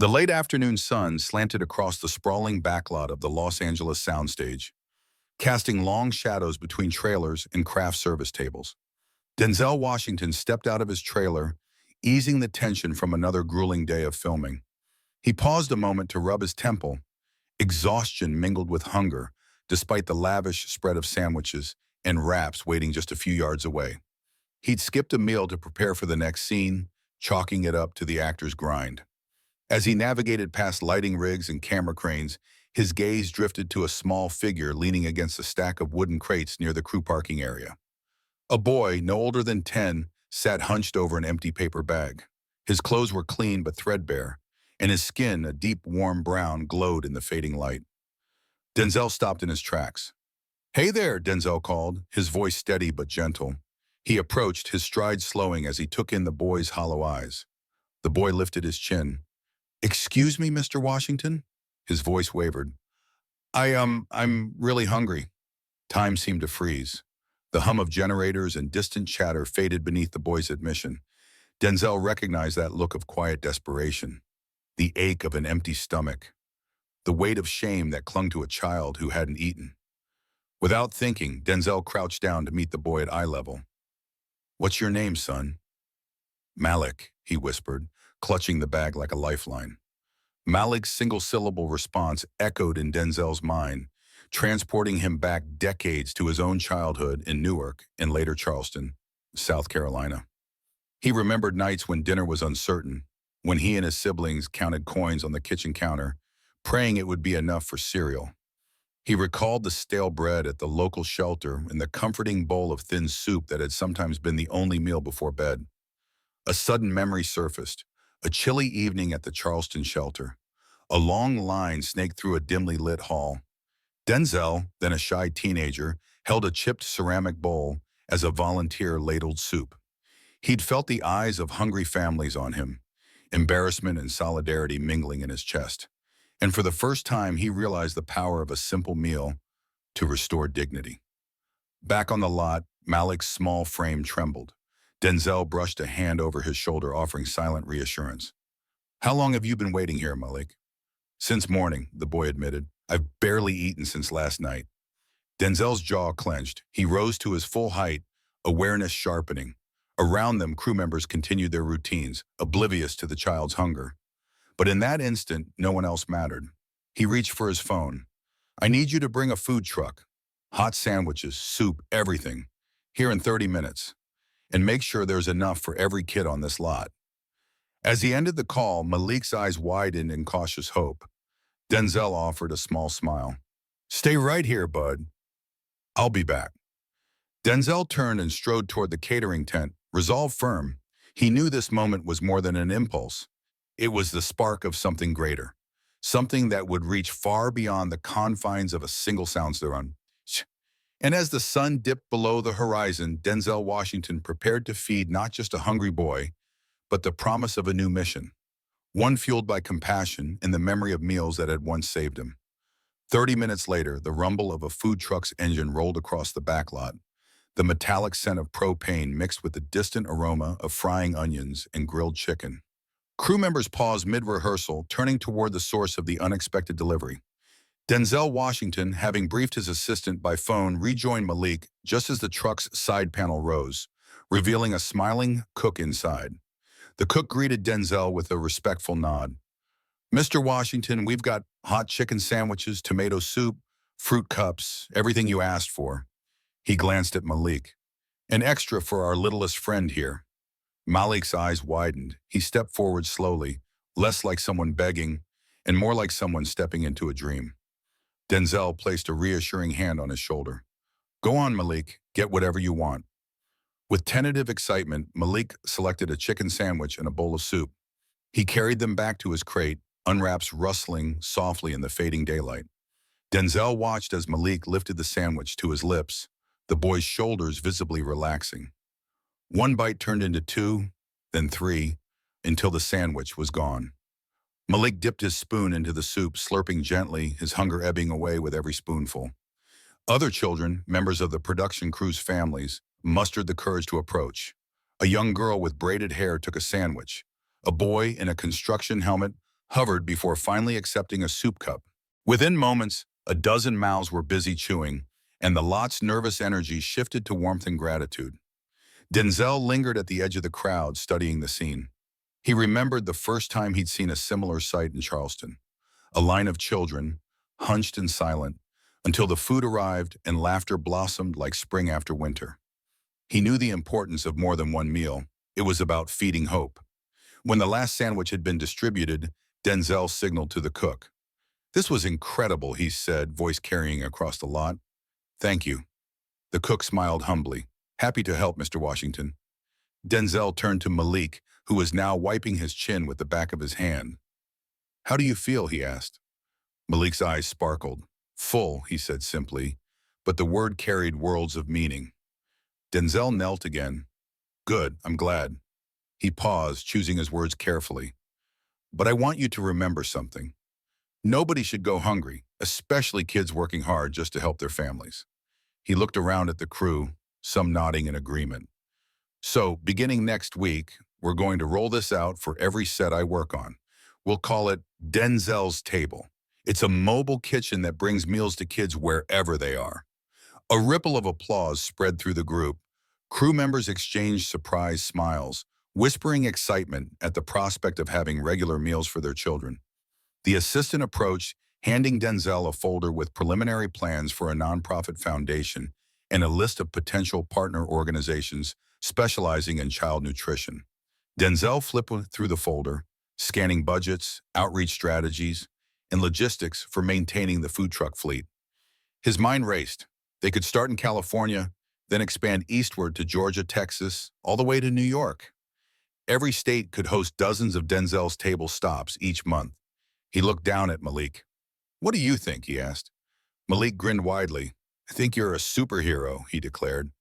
The late afternoon sun slanted across the sprawling backlot of the Los Angeles soundstage, casting long shadows between trailers and craft service tables. Denzel Washington stepped out of his trailer, easing the tension from another grueling day of filming. He paused a moment to rub his temple, exhaustion mingled with hunger, despite the lavish spread of sandwiches and wraps waiting just a few yards away. He'd skipped a meal to prepare for the next scene, chalking it up to the actor's grind. As he navigated past lighting rigs and camera cranes, his gaze drifted to a small figure leaning against a stack of wooden crates near the crew parking area. A boy, no older than 10, sat hunched over an empty paper bag. His clothes were clean but threadbare, and his skin, a deep, warm brown, glowed in the fading light. Denzel stopped in his tracks. "Hey there," Denzel called, his voice steady but gentle. He approached, his stride slowing as he took in the boy's hollow eyes. The boy lifted his chin. "Excuse me, Mr. Washington?" His voice wavered. I'm really hungry." Time seemed to freeze. The hum of generators and distant chatter faded beneath the boy's admission. Denzel recognized that look of quiet desperation, the ache of an empty stomach, the weight of shame that clung to a child who hadn't eaten. Without thinking, Denzel crouched down to meet the boy at eye level. "What's your name, son?" "Malik," he whispered, clutching the bag like a lifeline. Malik's single-syllable response echoed in Denzel's mind, transporting him back decades to his own childhood in Newark and later Charleston, South Carolina. He remembered nights when dinner was uncertain, when he and his siblings counted coins on the kitchen counter, praying it would be enough for cereal. He recalled the stale bread at the local shelter and the comforting bowl of thin soup that had sometimes been the only meal before bed. A sudden memory surfaced, a chilly evening at the Charleston shelter. A long line snaked through a dimly lit hall. Denzel, then a shy teenager, held a chipped ceramic bowl as a volunteer ladled soup. He'd felt the eyes of hungry families on him, embarrassment and solidarity mingling in his chest. And for the first time, he realized the power of a simple meal to restore dignity. Back on the lot, Malik's small frame trembled. Denzel brushed a hand over his shoulder, offering silent reassurance. "How long have you been waiting here, Malik?" "Since morning," the boy admitted. "I've barely eaten since last night." Denzel's jaw clenched. He rose to his full height, awareness sharpening. Around them, crew members continued their routines, oblivious to the child's hunger. But in that instant, no one else mattered. He reached for his phone. "I need you to bring a food truck. Hot sandwiches, soup, everything. Here in 30 minutes. And make sure there's enough for every kid on this lot." As he ended the call, Malik's eyes widened in cautious hope. Denzel offered a small smile. "Stay right here, bud. I'll be back." Denzel turned and strode toward the catering tent, resolve firm. He knew this moment was more than an impulse. It was the spark of something greater, something that would reach far beyond the confines of a single soundstone. And as the sun dipped below the horizon, Denzel Washington prepared to feed not just a hungry boy, but the promise of a new mission, one fueled by compassion and the memory of meals that had once saved him. 30 minutes later, the rumble of a food truck's engine rolled across the backlot, the metallic scent of propane mixed with the distant aroma of frying onions and grilled chicken. Crew members paused mid-rehearsal, turning toward the source of the unexpected delivery. Denzel Washington, having briefed his assistant by phone, rejoined Malik just as the truck's side panel rose, revealing a smiling cook inside. The cook greeted Denzel with a respectful nod. "Mr. Washington, we've got hot chicken sandwiches, tomato soup, fruit cups, everything you asked for." He glanced at Malik. "An extra for our littlest friend here." Malik's eyes widened. He stepped forward slowly, less like someone begging and more like someone stepping into a dream. Denzel placed a reassuring hand on his shoulder. "Go on, Malik. Get whatever you want." With tentative excitement, Malik selected a chicken sandwich and a bowl of soup. He carried them back to his crate, unwraps rustling softly in the fading daylight. Denzel watched as Malik lifted the sandwich to his lips, the boy's shoulders visibly relaxing. One bite turned into two, then three, until the sandwich was gone. Malik dipped his spoon into the soup, slurping gently, his hunger ebbing away with every spoonful. Other children, members of the production crew's families, mustered the courage to approach. A young girl with braided hair took a sandwich. A boy in a construction helmet hovered before finally accepting a soup cup. Within moments, a dozen mouths were busy chewing, and the lot's nervous energy shifted to warmth and gratitude. Denzel lingered at the edge of the crowd, studying the scene. He remembered the first time he'd seen a similar sight in Charleston. A line of children, hunched and silent, until the food arrived and laughter blossomed like spring after winter. He knew the importance of more than one meal. It was about feeding hope. When the last sandwich had been distributed, Denzel signaled to the cook. "This was incredible," he said, voice carrying across the lot. "Thank you." The cook smiled humbly. "Happy to help, Mr. Washington." Denzel turned to Malik, who was now wiping his chin with the back of his hand. "How do you feel?" he asked. Malik's eyes sparkled. "Full," he said simply, but the word carried worlds of meaning. Denzel knelt again. "Good, I'm glad." He paused, choosing his words carefully. "But I want you to remember something. Nobody should go hungry, especially kids working hard just to help their families." He looked around at the crew, some nodding in agreement. "So, beginning next week, we're going to roll this out for every set I work on. We'll call it Denzel's Table. It's a mobile kitchen that brings meals to kids wherever they are." A ripple of applause spread through the group. Crew members exchanged surprised smiles, whispering excitement at the prospect of having regular meals for their children. The assistant approached, handing Denzel a folder with preliminary plans for a nonprofit foundation and a list of potential partner organizations specializing in child nutrition. Denzel flipped through the folder, scanning budgets, outreach strategies, and logistics for maintaining the food truck fleet. His mind raced. They could start in California, then expand eastward to Georgia, Texas, all the way to New York. Every state could host dozens of Denzel's Table stops each month. He looked down at Malik. "What do you think?" he asked. Malik grinned widely. "I think you're a superhero," he declared.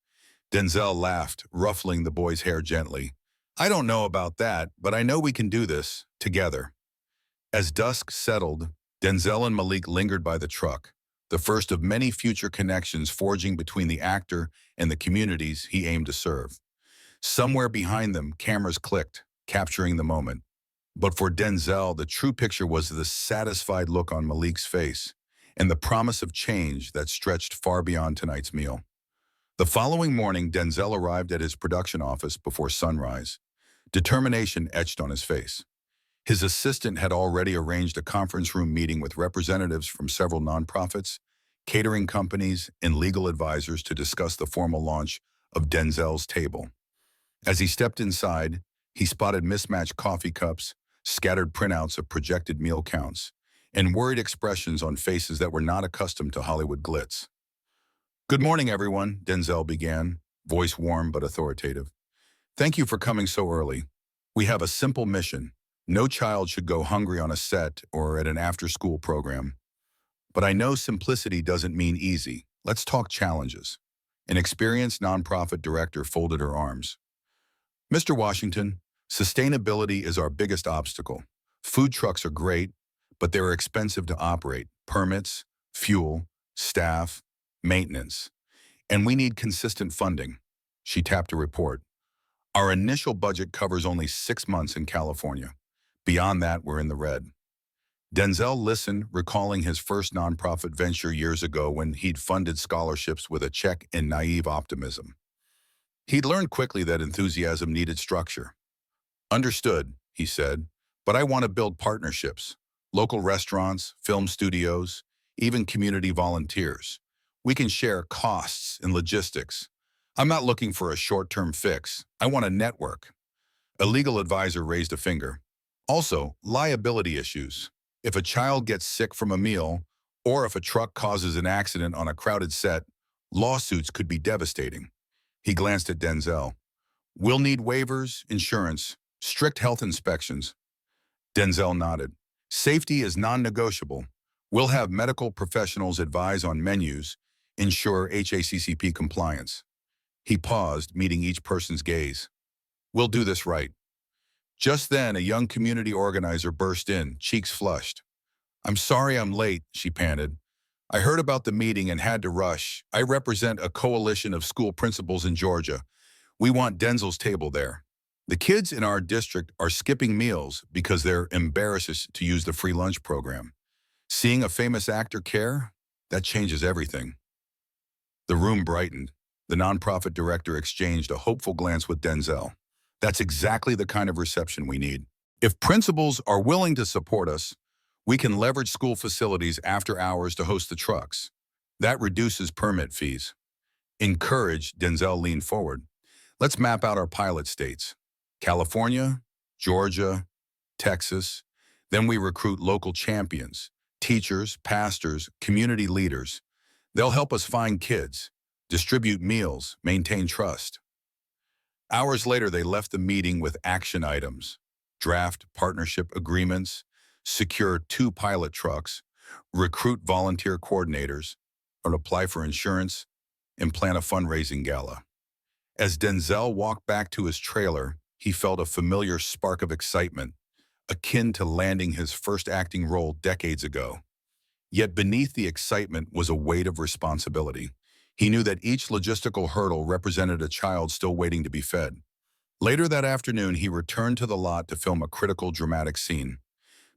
Denzel laughed, ruffling the boy's hair gently. "I don't know about that, but I know we can do this, together." As dusk settled, Denzel and Malik lingered by the truck, the first of many future connections forging between the actor and the communities he aimed to serve. Somewhere behind them, cameras clicked, capturing the moment. But for Denzel, the true picture was the satisfied look on Malik's face and the promise of change that stretched far beyond tonight's meal. The following morning, Denzel arrived at his production office before sunrise, determination etched on his face. His assistant had already arranged a conference room meeting with representatives from several nonprofits, catering companies, and legal advisors to discuss the formal launch of Denzel's Table. As he stepped inside, he spotted mismatched coffee cups, scattered printouts of projected meal counts, and worried expressions on faces that were not accustomed to Hollywood glitz. "Good morning, everyone," Denzel began, voice warm but authoritative. "Thank you for coming so early. We have a simple mission. No child should go hungry on a set or at an after-school program. But I know simplicity doesn't mean easy. Let's talk challenges." An experienced nonprofit director folded her arms. "Mr. Washington, sustainability is our biggest obstacle. Food trucks are great, but they're expensive to operate. Permits, fuel, staff, maintenance. And we need consistent funding." She tapped a report. "Our initial budget covers only 6 months in California. Beyond that, we're in the red." Denzel listened, recalling his first nonprofit venture years ago when he'd funded scholarships with a check and naive optimism. He'd learned quickly that enthusiasm needed structure. "Understood," he said, "but I want to build partnerships. Local restaurants, film studios, even community volunteers. We can share costs and logistics. I'm not looking for a short-term fix. I want a network." A legal advisor raised a finger. "Also, liability issues. If a child gets sick from a meal, or if a truck causes an accident on a crowded set, lawsuits could be devastating." He glanced at Denzel. "We'll need waivers, insurance, strict health inspections." Denzel nodded. "Safety is non-negotiable. We'll have medical professionals advise on menus, ensure HACCP compliance." He paused, meeting each person's gaze. "We'll do this right." Just then, a young community organizer burst in, cheeks flushed. "I'm sorry I'm late," she panted. "I heard about the meeting and had to rush. I represent a coalition of school principals in Georgia. We want Denzel's Table there." The kids in our district are skipping meals because they're embarrassed to use the free lunch program. Seeing a famous actor care? That changes everything. The room brightened. The nonprofit director exchanged a hopeful glance with Denzel. That's exactly the kind of reception we need. If principals are willing to support us, we can leverage school facilities after hours to host the trucks. That reduces permit fees. Encouraged, Denzel leaned forward. Let's map out our pilot states. California, Georgia, Texas. Then we recruit local champions, teachers, pastors, community leaders. They'll help us find kids, distribute meals, maintain trust. Hours later, they left the meeting with action items: draft partnership agreements, secure 2 pilot trucks, recruit volunteer coordinators, and apply for insurance, and plan a fundraising gala. As Denzel walked back to his trailer, he felt a familiar spark of excitement, akin to landing his first acting role decades ago. Yet beneath the excitement was a weight of responsibility. He knew that each logistical hurdle represented a child still waiting to be fed. Later that afternoon, he returned to the lot to film a critical, dramatic scene.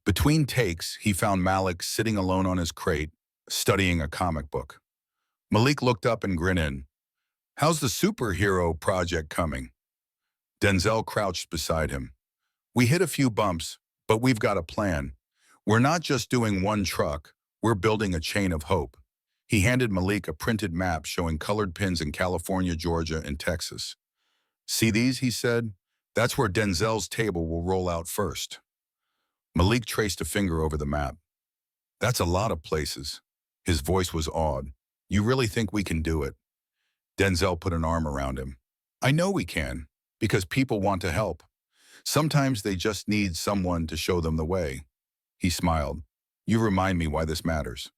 Between takes, he found Malik sitting alone on his crate, studying a comic book. Malik looked up and grinned in. "How's the superhero project coming?" Denzel crouched beside him. "We hit a few bumps, but we've got a plan. We're not just doing one truck, we're building a chain of hope." He handed Malik a printed map showing colored pins in California, Georgia, and Texas. "See these?" he said. "That's where Denzel's table will roll out first." Malik traced a finger over the map. "That's a lot of places." His voice was awed. "You really think we can do it?" Denzel put an arm around him. "I know we can, because people want to help. Sometimes they just need someone to show them the way." He smiled. "You remind me why this matters."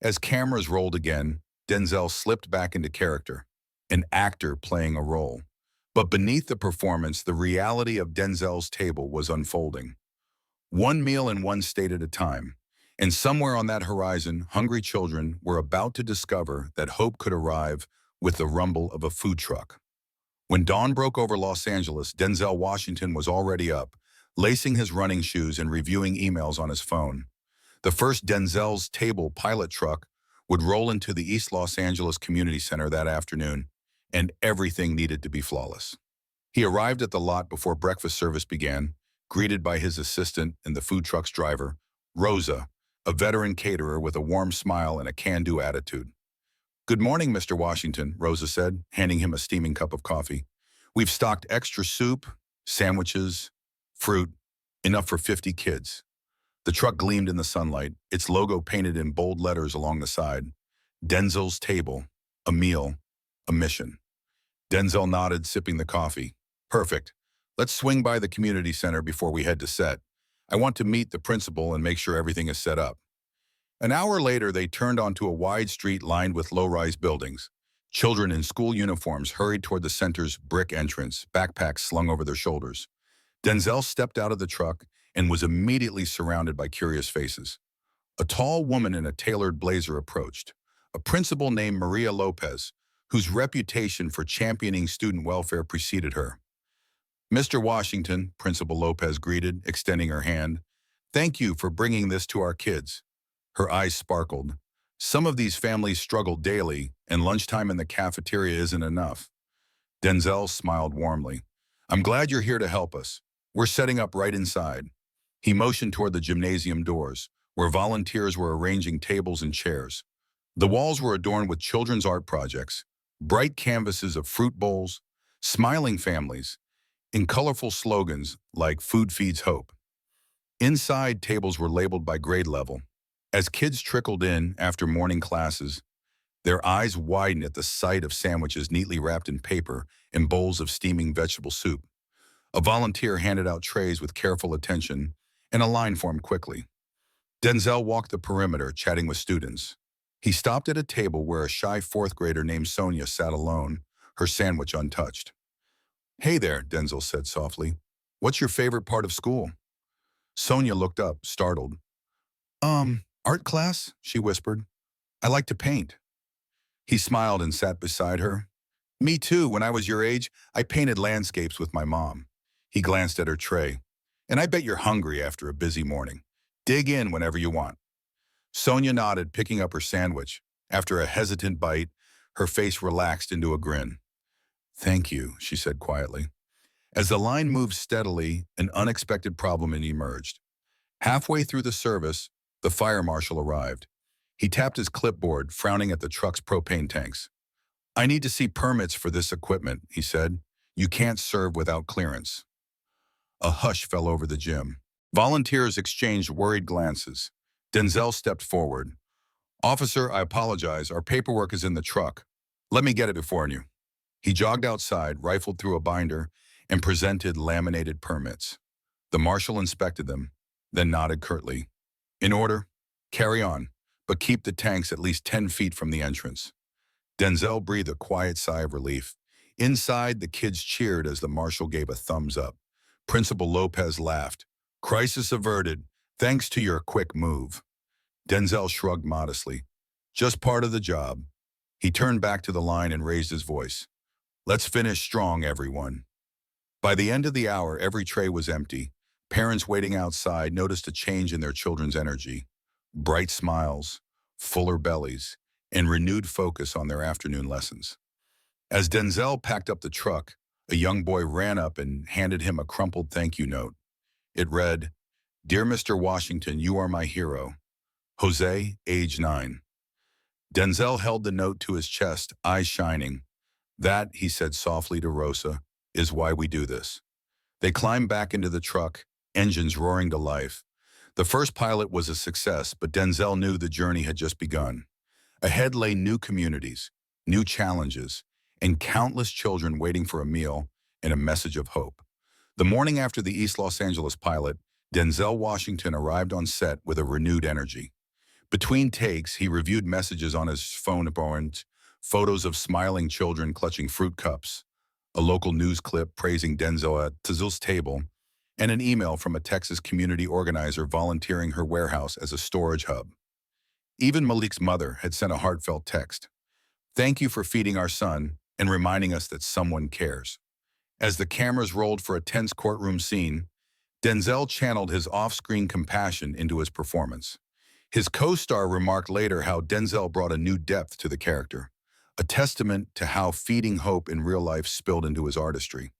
As cameras rolled again, Denzel slipped back into character, an actor playing a role. But beneath the performance, the reality of Denzel's table was unfolding. One meal in one state at a time. And somewhere on that horizon, hungry children were about to discover that hope could arrive with the rumble of a food truck. When dawn broke over Los Angeles, Denzel Washington was already up, lacing his running shoes and reviewing emails on his phone. The first Denzel's Table pilot truck would roll into the East Los Angeles Community Center that afternoon, and everything needed to be flawless. He arrived at the lot before breakfast service began, greeted by his assistant and the food truck's driver, Rosa, a veteran caterer with a warm smile and a can-do attitude. "Good morning, Mr. Washington," Rosa said, handing him a steaming cup of coffee. "We've stocked extra soup, sandwiches, fruit, enough for 50 kids." The truck gleamed in the sunlight, its logo painted in bold letters along the side. Denzel's Table, a meal, a mission. Denzel nodded, sipping the coffee. "Perfect. Let's swing by the community center before we head to set. I want to meet the principal and make sure everything is set up." An hour later, they turned onto a wide street lined with low-rise buildings. Children in school uniforms hurried toward the center's brick entrance, backpacks slung over their shoulders. Denzel stepped out of the truck and was immediately surrounded by curious faces. A tall woman in a tailored blazer approached, a principal named Maria Lopez, whose reputation for championing student welfare preceded her. "Mr. Washington," Principal Lopez greeted, extending her hand, "thank you for bringing this to our kids." Her eyes sparkled. "Some of these families struggle daily, and lunchtime in the cafeteria isn't enough." Denzel smiled warmly. "I'm glad you're here to help us. We're setting up right inside." He motioned toward the gymnasium doors, where volunteers were arranging tables and chairs. The walls were adorned with children's art projects, bright canvases of fruit bowls, smiling families, and colorful slogans like "Food Feeds Hope." Inside, tables were labeled by grade level. As kids trickled in after morning classes, their eyes widened at the sight of sandwiches neatly wrapped in paper and bowls of steaming vegetable soup. A volunteer handed out trays with careful attention, and a line formed quickly. Denzel walked the perimeter, chatting with students. He stopped at a table where a shy fourth grader named Sonia sat alone, her sandwich untouched. "Hey there," Denzel said softly. "What's your favorite part of school?" Sonia looked up, startled. Art class," she whispered. "I like to paint." He smiled and sat beside her. "Me too. When I was your age, I painted landscapes with my mom." He glanced at her tray. And I bet you're hungry after a busy morning. Dig in whenever you want. Sonia nodded, picking up her sandwich. After a hesitant bite, her face relaxed into a grin. Thank you, she said quietly. As the line moved steadily, an unexpected problem emerged. Halfway through the service, the fire marshal arrived. He tapped his clipboard, frowning at the truck's propane tanks. I need to see permits for this equipment, he said. You can't serve without clearance. A hush fell over the gym. Volunteers exchanged worried glances. Denzel stepped forward. Officer, I apologize. Our paperwork is in the truck. Let me get it before you. He jogged outside, rifled through a binder, and presented laminated permits. The marshal inspected them, then nodded curtly. In order, carry on, but keep the tanks at least 10 feet from the entrance. Denzel breathed a quiet sigh of relief. Inside, the kids cheered as the marshal gave a thumbs up. Principal Lopez laughed. Crisis averted, thanks to your quick move. Denzel shrugged modestly. Just part of the job. He turned back to the line and raised his voice. Let's finish strong, everyone. By the end of the hour, every tray was empty. Parents waiting outside noticed a change in their children's energy. Bright smiles, fuller bellies, and renewed focus on their afternoon lessons. As Denzel packed up the truck, a young boy ran up and handed him a crumpled thank you note. It read, Dear Mr. Washington, you are my hero. Jose, age 9. Denzel held the note to his chest, eyes shining. That, he said softly to Rosa, is why we do this. They climbed back into the truck, engines roaring to life. The first pilot was a success, but Denzel knew the journey had just begun. Ahead lay new communities, new challenges, and countless children waiting for a meal and a message of hope. The morning after the East Los Angeles pilot, Denzel Washington arrived on set with a renewed energy. Between takes, he reviewed messages on his phone, photos of smiling children clutching fruit cups, a local news clip praising Denzel at Denzel's table, and an email from a Texas community organizer volunteering her warehouse as a storage hub. Even Malik's mother had sent a heartfelt text. Thank you for feeding our son and reminding us that someone cares. As the cameras rolled for a tense courtroom scene, Denzel channeled his off-screen compassion into his performance. His co-star remarked later how Denzel brought a new depth to the character, a testament to how feeding hope in real life spilled into his artistry.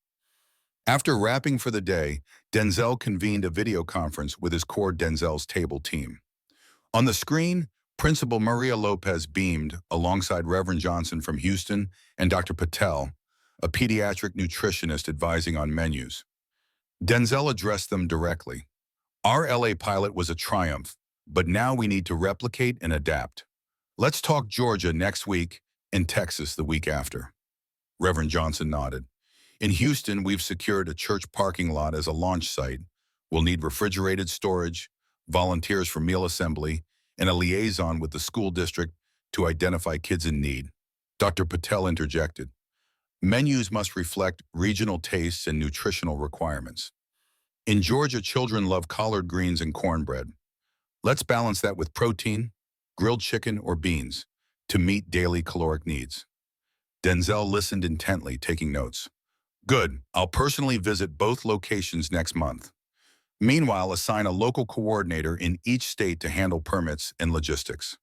After wrapping for the day, Denzel convened a video conference with his core Denzel's Table team. On the screen, Principal Maria Lopez beamed alongside Reverend Johnson from Houston and Dr. Patel, a pediatric nutritionist advising on menus. Denzel addressed them directly. Our LA pilot was a triumph, but now we need to replicate and adapt. Let's talk Georgia next week and Texas the week after. Reverend Johnson nodded. In Houston, we've secured a church parking lot as a launch site. We'll need refrigerated storage, volunteers for meal assembly, and a liaison with the school district to identify kids in need. Dr. Patel interjected. Menus must reflect regional tastes and nutritional requirements. In Georgia, children love collard greens and cornbread. Let's balance that with protein, grilled chicken, or beans to meet daily caloric needs. Denzel listened intently, taking notes. Good, I'll personally visit both locations next month. Meanwhile, assign a local coordinator in each state to handle permits and logistics.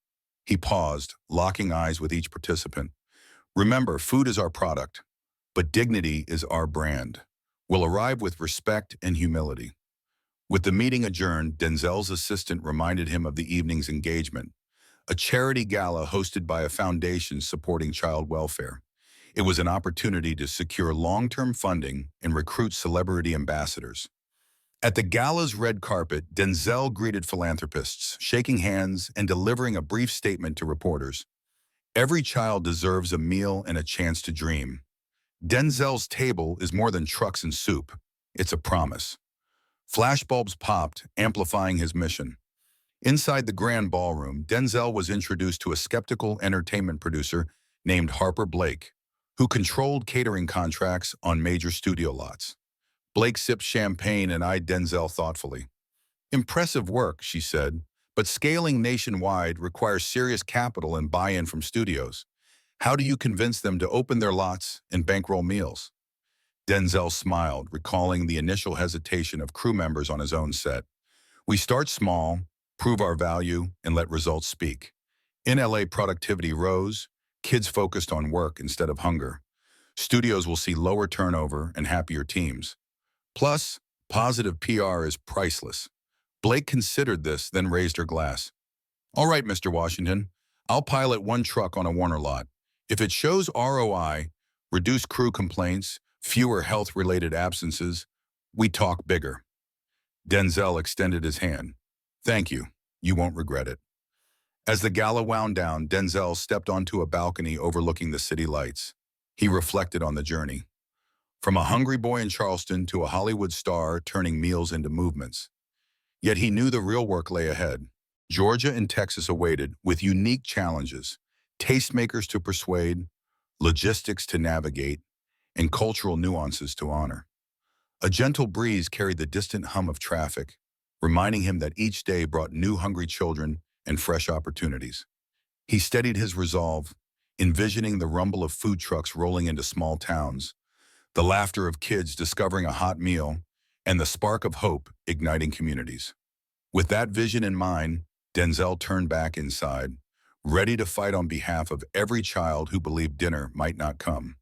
He paused, locking eyes with each participant. Remember, food is our product, but dignity is our brand. We'll arrive with respect and humility. With the meeting adjourned, Denzel's assistant reminded him of the evening's engagement, a charity gala hosted by a foundation supporting child welfare. It was an opportunity to secure long-term funding and recruit celebrity ambassadors. At the gala's red carpet, Denzel greeted philanthropists, shaking hands and delivering a brief statement to reporters. Every child deserves a meal and a chance to dream. Denzel's table is more than trucks and soup. It's a promise. Flashbulbs popped, amplifying his mission. Inside the grand ballroom, Denzel was introduced to a skeptical entertainment producer named Harper Blake, who controlled catering contracts on major studio lots. Blake sipped champagne and eyed Denzel thoughtfully. Impressive work, she said, but scaling nationwide requires serious capital and buy-in from studios. How do you convince them to open their lots and bankroll meals? Denzel smiled, recalling the initial hesitation of crew members on his own set. We start small, prove our value, and let results speak. In LA, productivity rose, kids focused on work instead of hunger. Studios will see lower turnover and happier teams. Plus, positive PR is priceless. Blake considered this, then raised her glass. All right, Mr. Washington, I'll pilot one truck on a Warner lot. If it shows ROI, reduced crew complaints, fewer health-related absences, we talk bigger. Denzel extended his hand. Thank you. You won't regret it. As the gala wound down, Denzel stepped onto a balcony overlooking the city lights. He reflected on the journey. From a hungry boy in Charleston to a Hollywood star turning meals into movements. Yet he knew the real work lay ahead. Georgia and Texas awaited with unique challenges, tastemakers to persuade, logistics to navigate, and cultural nuances to honor. A gentle breeze carried the distant hum of traffic, reminding him that each day brought new hungry children and fresh opportunities. He steadied his resolve, envisioning the rumble of food trucks rolling into small towns, the laughter of kids discovering a hot meal, and the spark of hope igniting communities. With that vision in mind, Denzel turned back inside, ready to fight on behalf of every child who believed dinner might not come.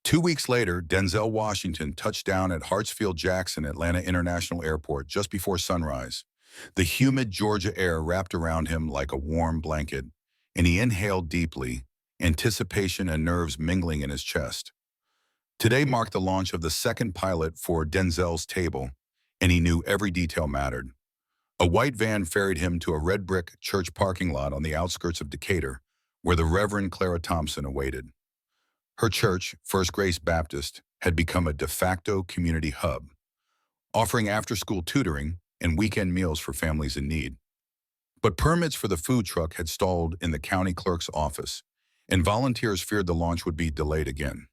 2 weeks later, Denzel Washington touched down at Hartsfield-Jackson Atlanta International Airport just before sunrise. The humid Georgia air wrapped around him like a warm blanket, and he inhaled deeply, anticipation and nerves mingling in his chest. Today marked the launch of the second pilot for Denzel's Table, and he knew every detail mattered. A white van ferried him to a red brick church parking lot on the outskirts of Decatur, where the Reverend Clara Thompson awaited. Her church, First Grace Baptist, had become a de facto community hub, offering after-school tutoring and weekend meals for families in need. But permits for the food truck had stalled in the county clerk's office, and volunteers feared the launch would be delayed again.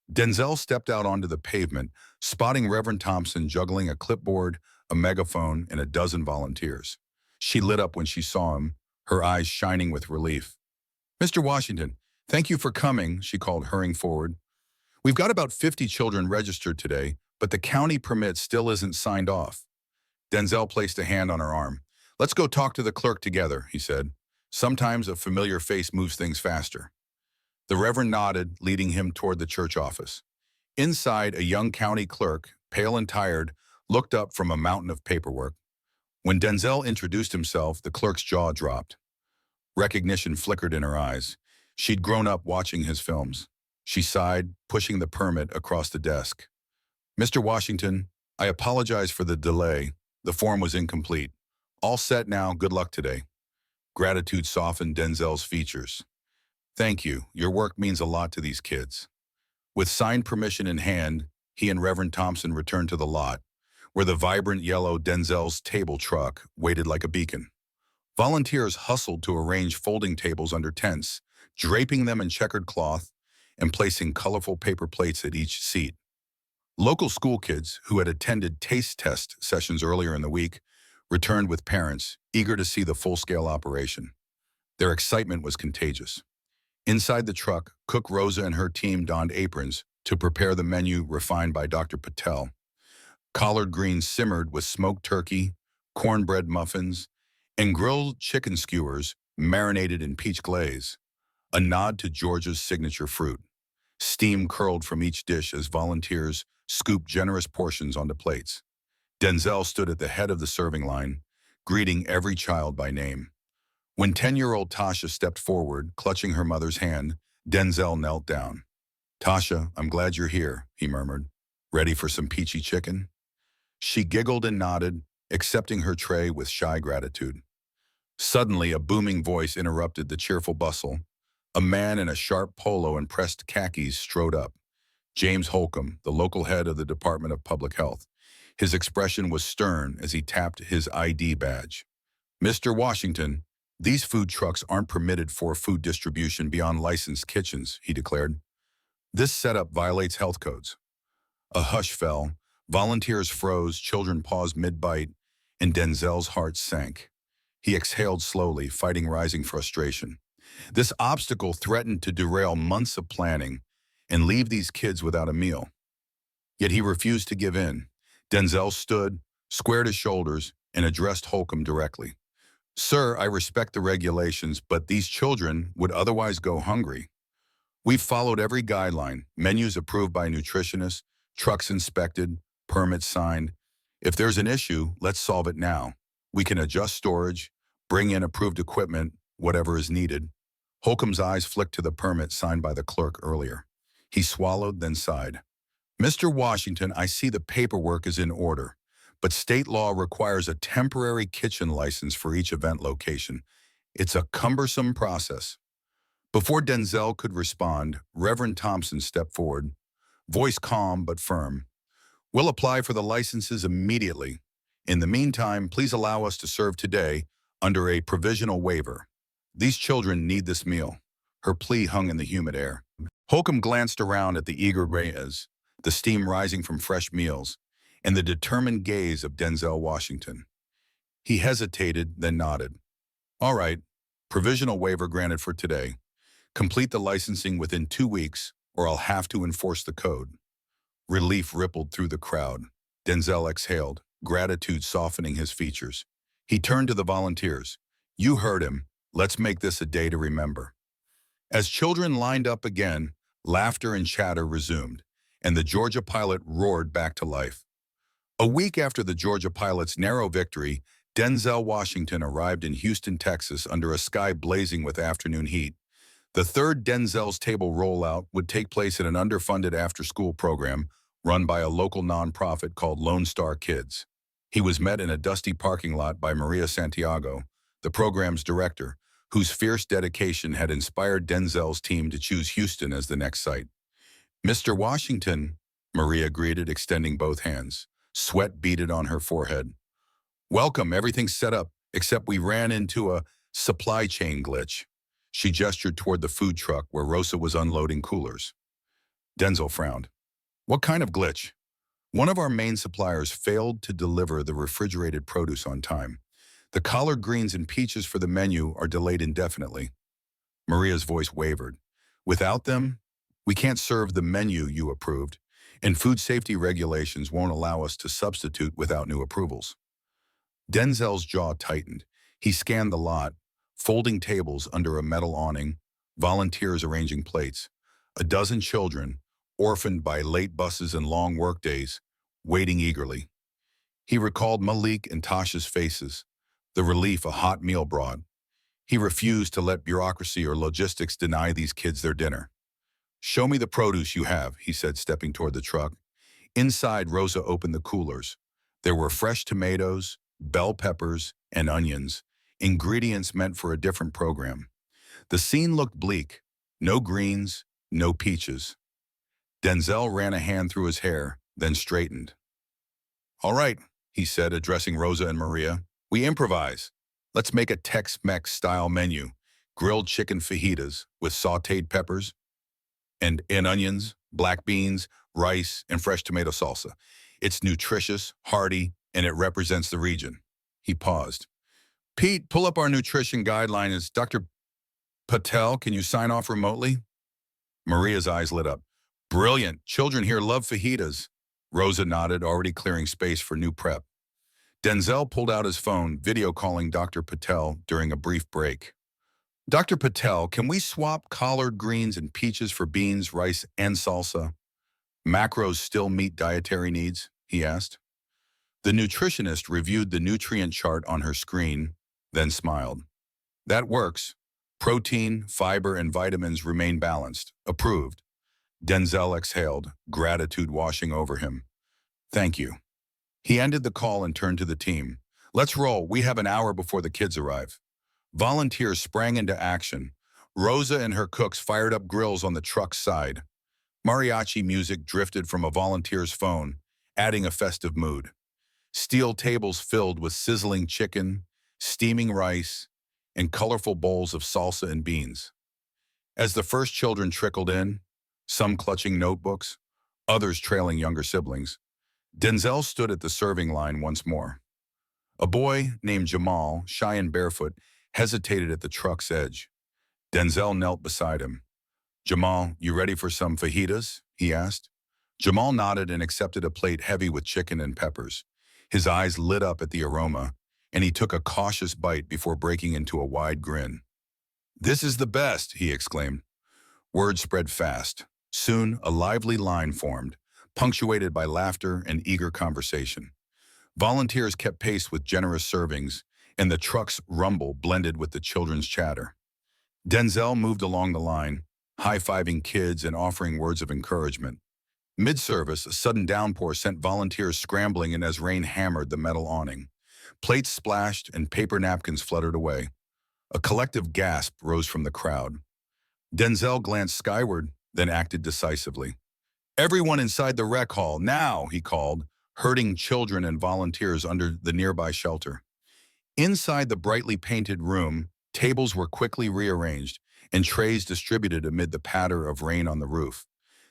Denzel stepped out onto the pavement, spotting Reverend Thompson juggling a clipboard, a megaphone, and a dozen volunteers. She lit up when she saw him, her eyes shining with relief. "Mr. Washington, thank you for coming," she called, hurrying forward. "We've got about 50 children registered today, but the county permit still isn't signed off." Denzel placed a hand on her arm. "Let's go talk to the clerk together," he said. "Sometimes a familiar face moves things faster." The Reverend nodded, leading him toward the church office. Inside, a young county clerk, pale and tired, looked up from a mountain of paperwork. When Denzel introduced himself, the clerk's jaw dropped. Recognition flickered in her eyes. She'd grown up watching his films. She sighed, pushing the permit across the desk. "Mr. Washington, I apologize for the delay. The form was incomplete. All set now. Good luck today." Gratitude softened Denzel's features. "Thank you. Your work means a lot to these kids." With signed permission in hand, he and Reverend Thompson returned to the lot, where the vibrant yellow Denzel's Table truck waited like a beacon. Volunteers hustled to arrange folding tables under tents, draping them in checkered cloth and placing colorful paper plates at each seat. Local school kids who had attended taste test sessions earlier in the week returned with parents, eager to see the full-scale operation. Their excitement was contagious. Inside the truck, Cook Rosa and her team donned aprons to prepare the menu refined by Dr. Patel. Collard greens simmered with smoked turkey, cornbread muffins, and grilled chicken skewers marinated in peach glaze, a nod to Georgia's signature fruit. Steam curled from each dish as volunteers scooped generous portions onto plates. Denzel stood at the head of the serving line, greeting every child by name. When 10-year-old Tasha stepped forward, clutching her mother's hand, Denzel knelt down. "Tasha, I'm glad you're here," he murmured. "Ready for some peachy chicken?" She giggled and nodded, accepting her tray with shy gratitude. Suddenly, a booming voice interrupted the cheerful bustle. A man in a sharp polo and pressed khakis strode up. James Holcomb, the local head of the Department of Public Health. His expression was stern as he tapped his ID badge. "Mr. Washington, these food trucks aren't permitted for food distribution beyond licensed kitchens," he declared. "This setup violates health codes." A hush fell. Volunteers froze, children paused mid-bite, and Denzel's heart sank. He exhaled slowly, fighting rising frustration. This obstacle threatened to derail months of planning and leave these kids without a meal. Yet he refused to give in. Denzel stood, squared his shoulders, and addressed Holcomb directly. Sir, I respect the regulations, but these children would otherwise go hungry. We've followed every guideline, menus approved by nutritionists, trucks inspected, permits signed. If there's an issue, let's solve it now. We can adjust storage, bring in approved equipment, whatever is needed. Holcomb's eyes flicked to the permit signed by the clerk earlier. He swallowed, then sighed. Mr. Washington, I see the paperwork is in order, but state law requires a temporary kitchen license for each event location. It's a cumbersome process. Before Denzel could respond, Reverend Thompson stepped forward, voice calm but firm. We'll apply for the licenses immediately. In the meantime, please allow us to serve today under a provisional waiver. These children need this meal. Her plea hung in the humid air. Holcomb glanced around at the eager Reyes, the steam rising from fresh meals, and the determined gaze of Denzel Washington. He hesitated, then nodded. All right, provisional waiver granted for today. Complete the licensing within 2 weeks, or I'll have to enforce the code. Relief rippled through the crowd. Denzel exhaled, gratitude softening his features. He turned to the volunteers. You heard him. Let's make this a day to remember. As children lined up again, laughter and chatter resumed, and the Georgia Pilot roared back to life. A week after the Georgia Pilot's narrow victory, Denzel Washington arrived in Houston, Texas under a sky blazing with afternoon heat. The third Denzel's Table rollout would take place at an underfunded after-school program run by a local nonprofit called Lone Star Kids. He was met in a dusty parking lot by Maria Santiago, the program's director, whose fierce dedication had inspired Denzel's team to choose Houston as the next site. Mr. Washington, Maria greeted, extending both hands. Sweat beaded on her forehead. Welcome, everything's set up, except we ran into a supply chain glitch. She gestured toward the food truck where Rosa was unloading coolers. Denzel frowned. What kind of glitch? One of our main suppliers failed to deliver the refrigerated produce on time. The collard greens and peaches for the menu are delayed indefinitely. Maria's voice wavered. Without them, we can't serve the menu you approved, and food safety regulations won't allow us to substitute without new approvals. Denzel's jaw tightened. He scanned the lot, folding tables under a metal awning, volunteers arranging plates, a dozen children, orphaned by late buses and long workdays, waiting eagerly. He recalled Malik and Tasha's faces, the relief a hot meal brought. He refused to let bureaucracy or logistics deny these kids their dinner. Show me the produce you have, he said, stepping toward the truck. Inside, Rosa opened the coolers. There were fresh tomatoes, bell peppers, and onions, ingredients meant for a different program. The scene looked bleak. No greens, no peaches. Denzel ran a hand through his hair, then straightened. All right, he said, addressing Rosa and Maria. We improvise. Let's make a Tex-Mex style menu. Grilled chicken fajitas with sautéed peppers and onions, black beans, rice, and fresh tomato salsa. It's nutritious, hearty, and it represents the region. He paused. Pete, pull up our nutrition guideline. Is Dr. Patel, can you sign off remotely? Maria's eyes lit up. Brilliant. Children here love fajitas. Rosa nodded, already clearing space for new prep. Denzel pulled out his phone, video calling Dr. Patel during a brief break. Dr. Patel, can we swap collard greens and peaches for beans, rice, and salsa? Macros still meet dietary needs? He asked. The nutritionist reviewed the nutrient chart on her screen, then smiled. That works. Protein, fiber, and vitamins remain balanced. Approved. Denzel exhaled, gratitude washing over him. Thank you. He ended the call and turned to the team. Let's roll. We have an hour before the kids arrive. Volunteers sprang into action. Rosa and her cooks fired up grills on the truck's side. Mariachi music drifted from a volunteer's phone, adding a festive mood. Steel tables filled with sizzling chicken, steaming rice, and colorful bowls of salsa and beans. As the first children trickled in, some clutching notebooks, others trailing younger siblings, Denzel stood at the serving line once more. A boy named Jamal, shy and barefoot, hesitated at the truck's edge. Denzel knelt beside him. Jamal, you ready for some fajitas? He asked. Jamal nodded and accepted a plate heavy with chicken and peppers. His eyes lit up at the aroma, and he took a cautious bite before breaking into a wide grin. "This is the best," he exclaimed. Word spread fast. Soon, a lively line formed, punctuated by laughter and eager conversation. Volunteers kept pace with generous servings, and the truck's rumble blended with the children's chatter. Denzel moved along the line, high-fiving kids and offering words of encouragement. Mid-service, a sudden downpour sent volunteers scrambling in as rain hammered the metal awning. Plates splashed and paper napkins fluttered away. A collective gasp rose from the crowd. Denzel glanced skyward, then acted decisively. "Everyone inside the rec hall, now," he called, herding children and volunteers under the nearby shelter. Inside the brightly painted room, tables were quickly rearranged and trays distributed amid the patter of rain on the roof.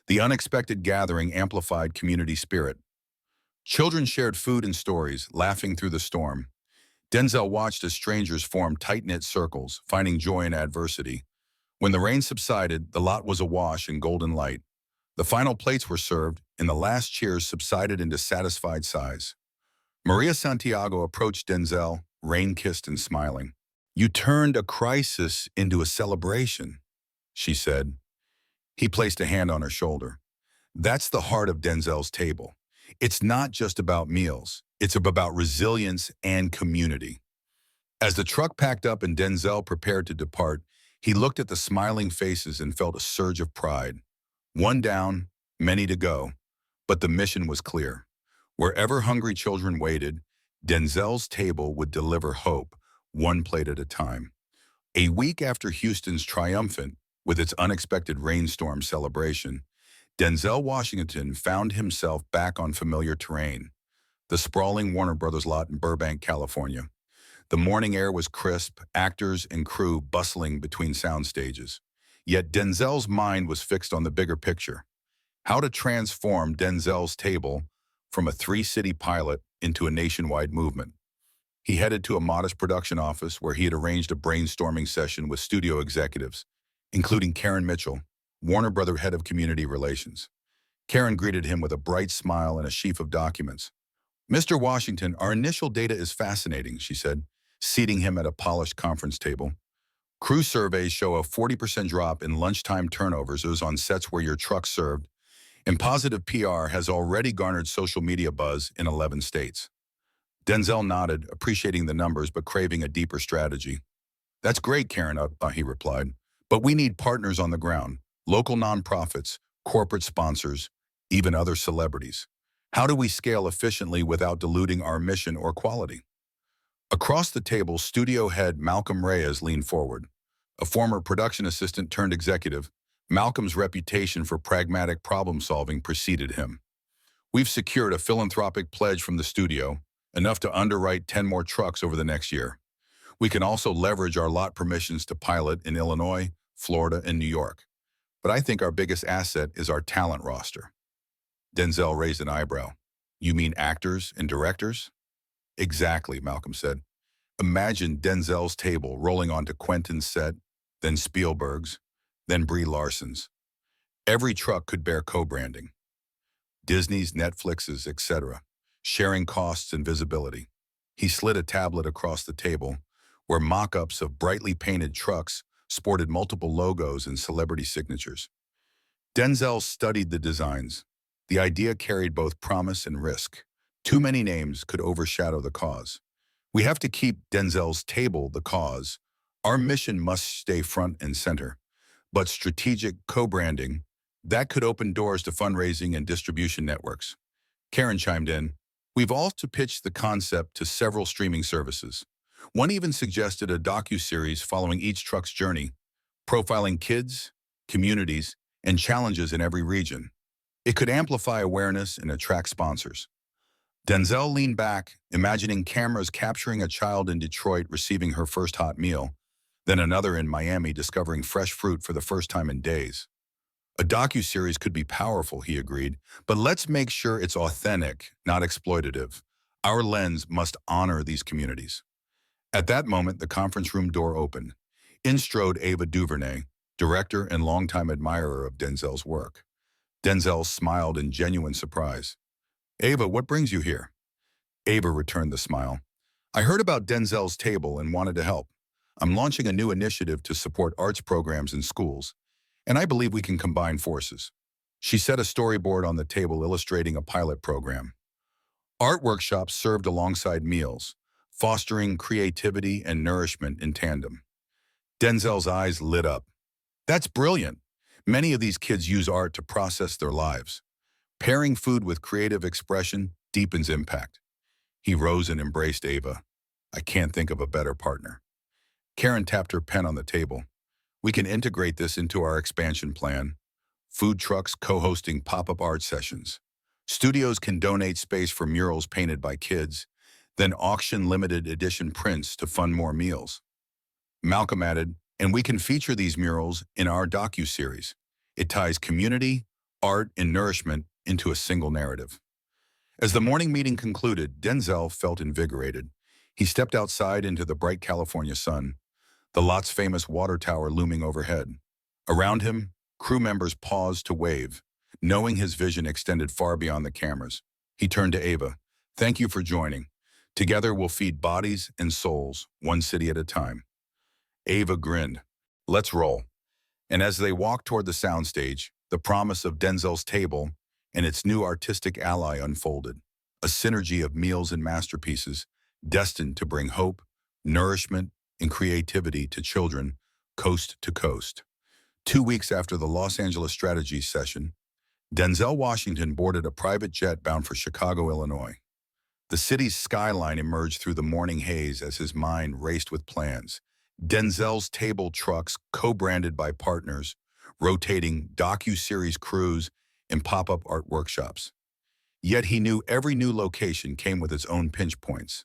The unexpected gathering amplified community spirit. Children shared food and stories, laughing through the storm. Denzel watched as strangers formed tight-knit circles, finding joy in adversity. When the rain subsided, the lot was awash in golden light. The final plates were served, and the last cheers subsided into satisfied sighs. Maria Santiago approached Denzel, rain-kissed and smiling. "You turned a crisis into a celebration," she said. He placed a hand on her shoulder. "That's the heart of Denzel's table. It's not just about meals. It's about resilience and community." As the truck packed up and Denzel prepared to depart, he looked at the smiling faces and felt a surge of pride. One down, many to go. But the mission was clear. Wherever hungry children waited, Denzel's table would deliver hope, one plate at a time. A week after Houston's triumphant, with its unexpected rainstorm celebration, Denzel Washington found himself back on familiar terrain, the sprawling Warner Brothers lot in Burbank, California. The morning air was crisp, actors and crew bustling between sound stages. Yet Denzel's mind was fixed on the bigger picture: how to transform Denzel's table from a three-city pilot into a nationwide movement. He headed to a modest production office where he had arranged a brainstorming session with studio executives, including Karen Mitchell, Warner Brother head of community relations. Karen greeted him with a bright smile and a sheaf of documents. "Mr. Washington, our initial data is fascinating," she said, seating him at a polished conference table. "Crew surveys show a 40% drop in lunchtime turnovers on sets where your truck served, and positive PR has already garnered social media buzz in 11 states." Denzel nodded, appreciating the numbers but craving a deeper strategy. "That's great, Karen," he replied, "but we need partners on the ground, local nonprofits, corporate sponsors, even other celebrities. How do we scale efficiently without diluting our mission or quality?" Across the table, studio head Malcolm Reyes leaned forward. A former production assistant turned executive, Malcolm's reputation for pragmatic problem-solving preceded him. "We've secured a philanthropic pledge from the studio, enough to underwrite 10 more trucks over the next year. We can also leverage our lot permissions to pilot in Illinois, Florida, and New York. But I think our biggest asset is our talent roster." Denzel raised an eyebrow. "You mean actors and directors?" "Exactly," Malcolm said. "Imagine Denzel's table rolling onto Quentin's set, then Spielberg's, then Brie Larson's. Every truck could bear co-branding. Disney's, Netflix's, etc., sharing costs and visibility." He slid a tablet across the table, where mock-ups of brightly painted trucks sported multiple logos and celebrity signatures. Denzel studied the designs. The idea carried both promise and risk. Too many names could overshadow the cause. "We have to keep Denzel's table the cause. Our mission must stay front and center. But strategic co-branding, that could open doors to fundraising and distribution networks." Karen chimed in. "We've also pitched the concept to several streaming services. One even suggested a docu-series following each truck's journey, profiling kids, communities, and challenges in every region. It could amplify awareness and attract sponsors." Denzel leaned back, imagining cameras capturing a child in Detroit receiving her first hot meal, then another in Miami discovering fresh fruit for the first time in days. "A docu-series could be powerful," he agreed, "but let's make sure it's authentic, not exploitative. Our lens must honor these communities." At that moment, the conference room door opened. In strode Ava DuVernay, director and longtime admirer of Denzel's work. Denzel smiled in genuine surprise. Ava, what brings you here? Ava returned the smile. I heard about Denzel's table and wanted to help. I'm launching a new initiative to support arts programs in schools, and I believe we can combine forces. She set a storyboard on the table illustrating a pilot program. Art workshops served alongside meals, fostering creativity and nourishment in tandem. Denzel's eyes lit up. That's brilliant. Many of these kids use art to process their lives. Pairing food with creative expression deepens impact. He rose and embraced Ava. I can't think of a better partner. Karen tapped her pen on the table. We can integrate this into our expansion plan. Food trucks co-hosting pop-up art sessions. Studios can donate space for murals painted by kids, then auction limited edition prints to fund more meals. Malcolm added, and we can feature these murals in our docu-series. It ties community, art, and nourishment into a single narrative. As the morning meeting concluded, Denzel felt invigorated. He stepped outside into the bright California sun, the lot's famous water tower looming overhead. Around him, crew members paused to wave, knowing his vision extended far beyond the cameras. He turned to Ava. Thank you for joining. Together we'll feed bodies and souls, one city at a time. Ava grinned. Let's roll. And as they walked toward the soundstage, the promise of Denzel's table and its new artistic ally unfolded. A synergy of meals and masterpieces, destined to bring hope, nourishment, and creativity to children coast to coast. 2 weeks after the Los Angeles Strategy session, Denzel Washington boarded a private jet bound for Chicago, Illinois. The city's skyline emerged through the morning haze as his mind raced with plans. Denzel's table trucks, co-branded by partners, rotating docu-series crews, and pop-up art workshops. Yet he knew every new location came with its own pinch points.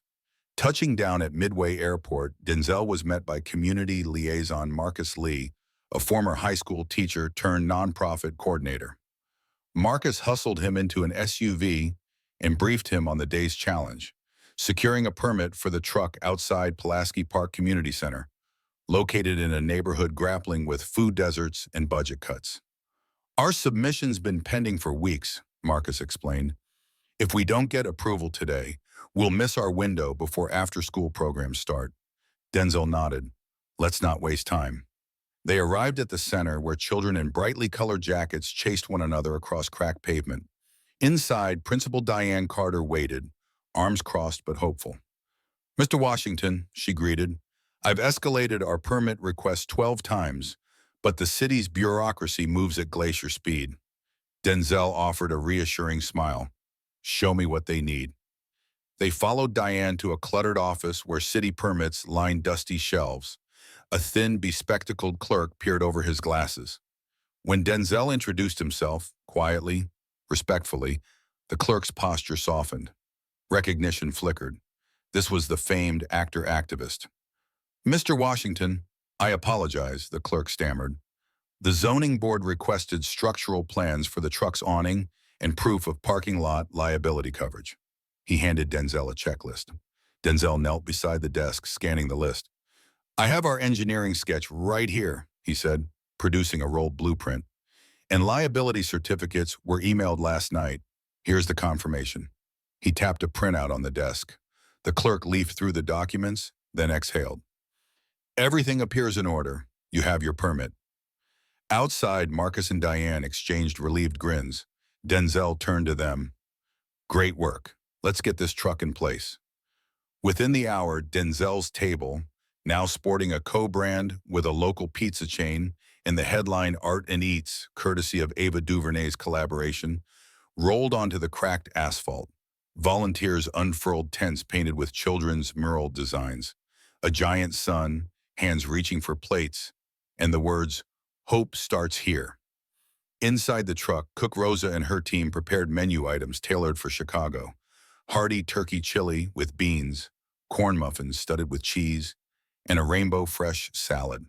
Touching down at Midway Airport, Denzel was met by community liaison Marcus Lee, a former high school teacher turned nonprofit coordinator. Marcus hustled him into an SUV and briefed him on the day's challenge, securing a permit for the truck outside Pulaski Park Community Center, located in a neighborhood grappling with food deserts and budget cuts. Our submission's been pending for weeks, Marcus explained. If we don't get approval today, we'll miss our window before after-school programs start. Denzel nodded. Let's not waste time. They arrived at the center where children in brightly colored jackets chased one another across cracked pavement. Inside, Principal Diane Carter waited, arms crossed but hopeful. Mr. Washington, she greeted, I've escalated our permit request 12 times, but the city's bureaucracy moves at glacier speed. Denzel offered a reassuring smile. Show me what they need. They followed Diane to a cluttered office where city permits lined dusty shelves. A thin, bespectacled clerk peered over his glasses. When Denzel introduced himself, quietly, respectfully, the clerk's posture softened. Recognition flickered. This was the famed actor-activist. Mr. Washington, I apologize, the clerk stammered. The zoning board requested structural plans for the truck's awning and proof of parking lot liability coverage. He handed Denzel a checklist. Denzel knelt beside the desk, scanning the list. I have our engineering sketch right here, he said, producing a rolled blueprint. And liability certificates were emailed last night. Here's the confirmation. He tapped a printout on the desk. The clerk leafed through the documents, then exhaled. Everything appears in order. You have your permit. Outside, Marcus and Diane exchanged relieved grins. Denzel turned to them. Great work. Let's get this truck in place. Within the hour, Denzel's table, now sporting a co-brand with a local pizza chain and the headline Art and Eats, courtesy of Ava DuVernay's collaboration, rolled onto the cracked asphalt. Volunteers unfurled tents painted with children's mural designs, a giant sun, hands reaching for plates, and the words, Hope starts here. Inside the truck, Cook Rosa and her team prepared menu items tailored for Chicago. Hearty turkey chili with beans, corn muffins studded with cheese, and a rainbow fresh salad.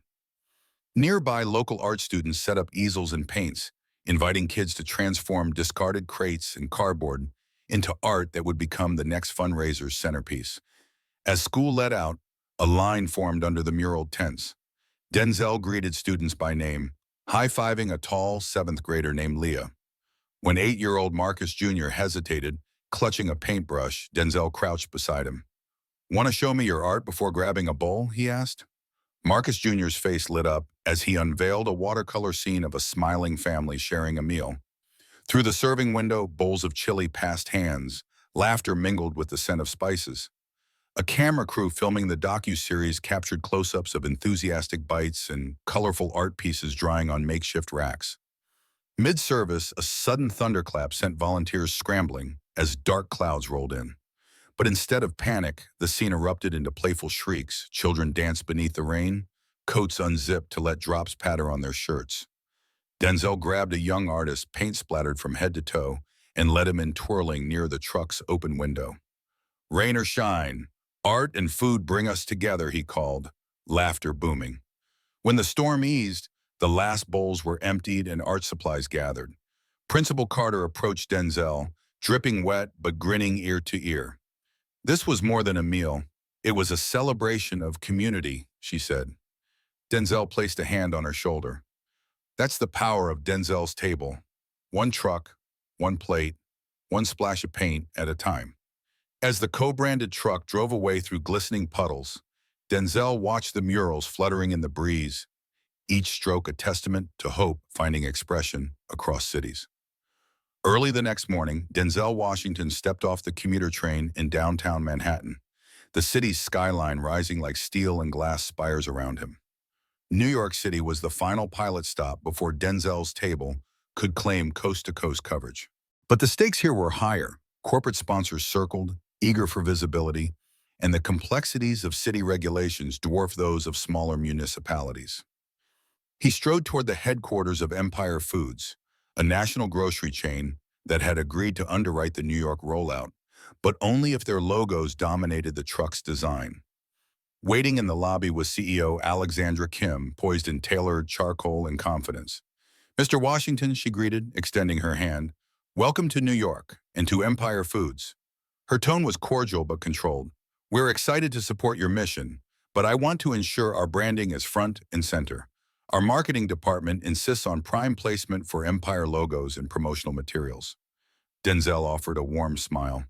Nearby, local art students set up easels and paints, inviting kids to transform discarded crates and cardboard into art that would become the next fundraiser's centerpiece. As school let out, a line formed under the muraled tents. Denzel greeted students by name, high-fiving a tall 7th grader named Leah. When 8-year-old Marcus Jr. hesitated, clutching a paintbrush, Denzel crouched beside him. "Want to show me your art before grabbing a bowl?" he asked. Marcus Jr.'s face lit up as he unveiled a watercolor scene of a smiling family sharing a meal. Through the serving window, bowls of chili passed hands. Laughter mingled with the scent of spices. A camera crew filming the docu-series captured close-ups of enthusiastic bites and colorful art pieces drying on makeshift racks. Mid-service, a sudden thunderclap sent volunteers scrambling as dark clouds rolled in. But instead of panic, the scene erupted into playful shrieks. Children danced beneath the rain, coats unzipped to let drops patter on their shirts. Denzel grabbed a young artist, paint splattered from head to toe, and led him in twirling near the truck's open window. "Rain or shine, art and food bring us together," he called, laughter booming. When the storm eased, the last bowls were emptied and art supplies gathered. Principal Carter approached Denzel, dripping wet but grinning ear to ear. "This was more than a meal. It was a celebration of community," she said. Denzel placed a hand on her shoulder. "That's the power of Denzel's table. One truck, one plate, one splash of paint at a time." As the co-branded truck drove away through glistening puddles, Denzel watched the murals fluttering in the breeze, each stroke a testament to hope finding expression across cities. Early the next morning, Denzel Washington stepped off the commuter train in downtown Manhattan, the city's skyline rising like steel and glass spires around him. New York City was the final pilot stop before Denzel's table could claim coast-to-coast coverage. But the stakes here were higher. Corporate sponsors circled, eager for visibility, and the complexities of city regulations dwarfed those of smaller municipalities. He strode toward the headquarters of Empire Foods, a national grocery chain that had agreed to underwrite the New York rollout, but only if their logos dominated the truck's design. Waiting in the lobby was CEO Alexandra Kim, poised in tailored charcoal and confidence. "Mr. Washington," she greeted, extending her hand, "welcome to New York and to Empire Foods." Her tone was cordial but controlled. "We're excited to support your mission, but I want to ensure our branding is front and center. Our marketing department insists on prime placement for Empire logos and promotional materials." Denzel offered a warm smile.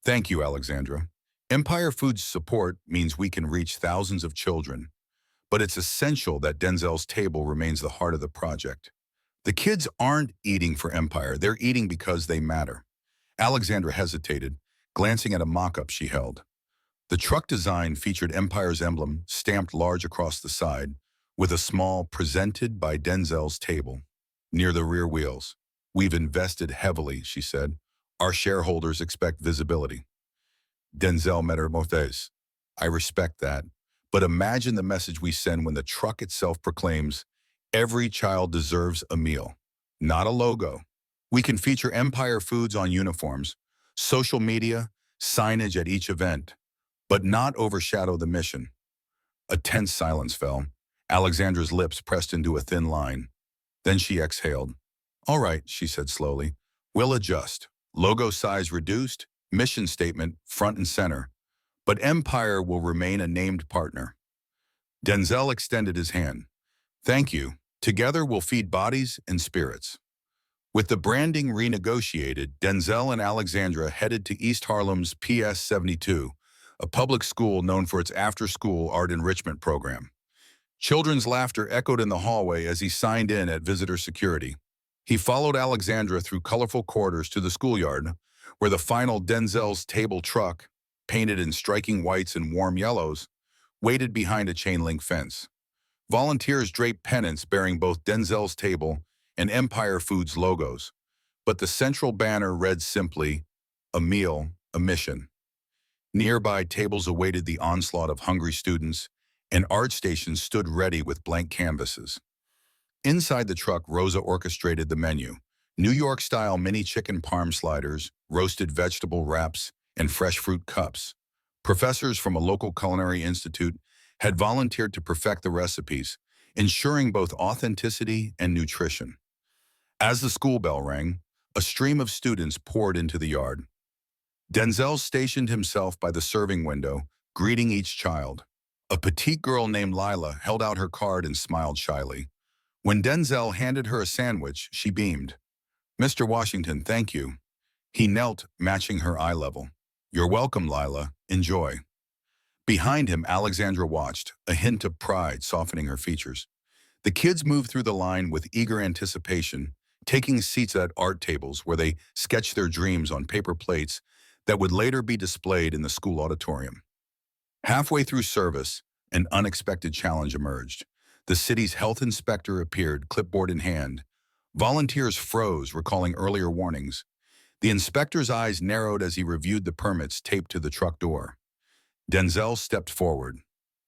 "Thank you, Alexandra. Empire Foods' support means we can reach thousands of children, but it's essential that Denzel's table remains the heart of the project. The kids aren't eating for Empire, they're eating because they matter." Alexandra hesitated, glancing at a mock-up she held. The truck design featured Empire's emblem stamped large across the side, with a small "presented by Denzel's table" near the rear wheels. "We've invested heavily," she said. "Our shareholders expect visibility." Denzel met her motes. "I respect that. But imagine the message we send when the truck itself proclaims, 'Every child deserves a meal,' not a logo. We can feature Empire Foods on uniforms, social media, signage at each event, but not overshadow the mission." A tense silence fell. Alexandra's lips pressed into a thin line. Then she exhaled. "All right," she said slowly. "We'll adjust. Logo size reduced, mission statement front and center. But Empire will remain a named partner." Denzel extended his hand. "Thank you. Together we'll feed bodies and spirits." With the branding renegotiated, Denzel and Alexandra headed to East Harlem's PS 72, a public school known for its after-school art enrichment program. Children's laughter echoed in the hallway as he signed in at visitor security. He followed Alexandra through colorful corridors to the schoolyard, where the final Denzel's table truck, painted in striking whites and warm yellows, waited behind a chain-link fence. Volunteers draped pennants bearing both Denzel's table and Empire Foods logos, but the central banner read simply, "A meal, a mission." Nearby tables awaited the onslaught of hungry students, and art stations stood ready with blank canvases. Inside the truck, Rosa orchestrated the menu: New York-style mini chicken parm sliders, roasted vegetable wraps, and fresh fruit cups. Professors from a local culinary institute had volunteered to perfect the recipes, ensuring both authenticity and nutrition. As the school bell rang, a stream of students poured into the yard. Denzel stationed himself by the serving window, greeting each child. A petite girl named Lila held out her card and smiled shyly. When Denzel handed her a sandwich, she beamed. Mr. Washington, thank you. He knelt, matching her eye level. You're welcome, Lila. Enjoy. Behind him, Alexandra watched, a hint of pride softening her features. The kids moved through the line with eager anticipation, taking seats at art tables where they sketched their dreams on paper plates that would later be displayed in the school auditorium. Halfway through service, an unexpected challenge emerged. The city's health inspector appeared, clipboard in hand. Volunteers froze, recalling earlier warnings. The inspector's eyes narrowed as he reviewed the permits taped to the truck door. Denzel stepped forward.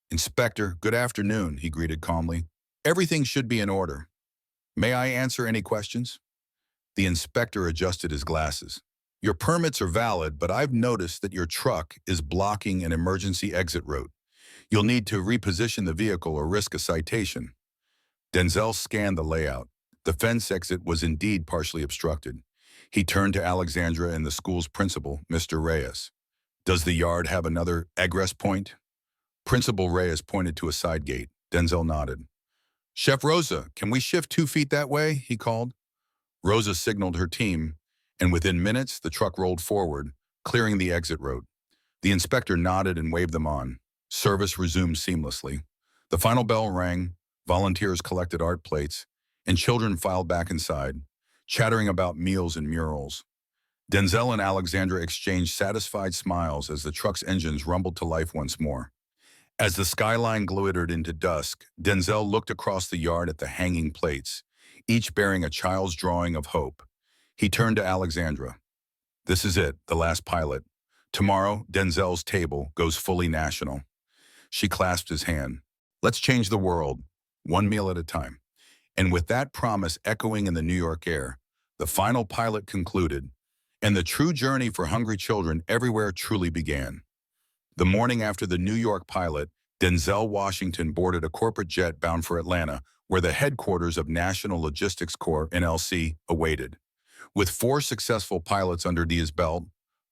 Inspector, good afternoon, he greeted calmly. Everything should be in order. May I answer any questions? The inspector adjusted his glasses. Your permits are valid, but I've noticed that your truck is blocking an emergency exit route. You'll need to reposition the vehicle or risk a citation. Denzel scanned the layout. The fence exit was indeed partially obstructed. He turned to Alexandra and the school's principal, Mr. Reyes. Does the yard have another egress point? Principal Reyes pointed to a side gate. Denzel nodded. Chef Rosa, can we shift 2 feet that way? He called. Rosa signaled her team, and within minutes, the truck rolled forward, clearing the exit road. The inspector nodded and waved them on. Service resumed seamlessly. The final bell rang, volunteers collected art plates, and children filed back inside, chattering about meals and murals. Denzel and Alexandra exchanged satisfied smiles as the truck's engines rumbled to life once more. As the skyline glittered into dusk, Denzel looked across the yard at the hanging plates, each bearing a child's drawing of hope. He turned to Alexandra. This is it, the last pilot. Tomorrow, Denzel's table goes fully national. She clasped his hand. Let's change the world, one meal at a time. And with that promise echoing in the New York air, the final pilot concluded, and the true journey for hungry children everywhere truly began. The morning after the New York pilot, Denzel Washington boarded a corporate jet bound for Atlanta, where the headquarters of National Logistics Corps, NLC, awaited. With 4 successful pilots under his belt,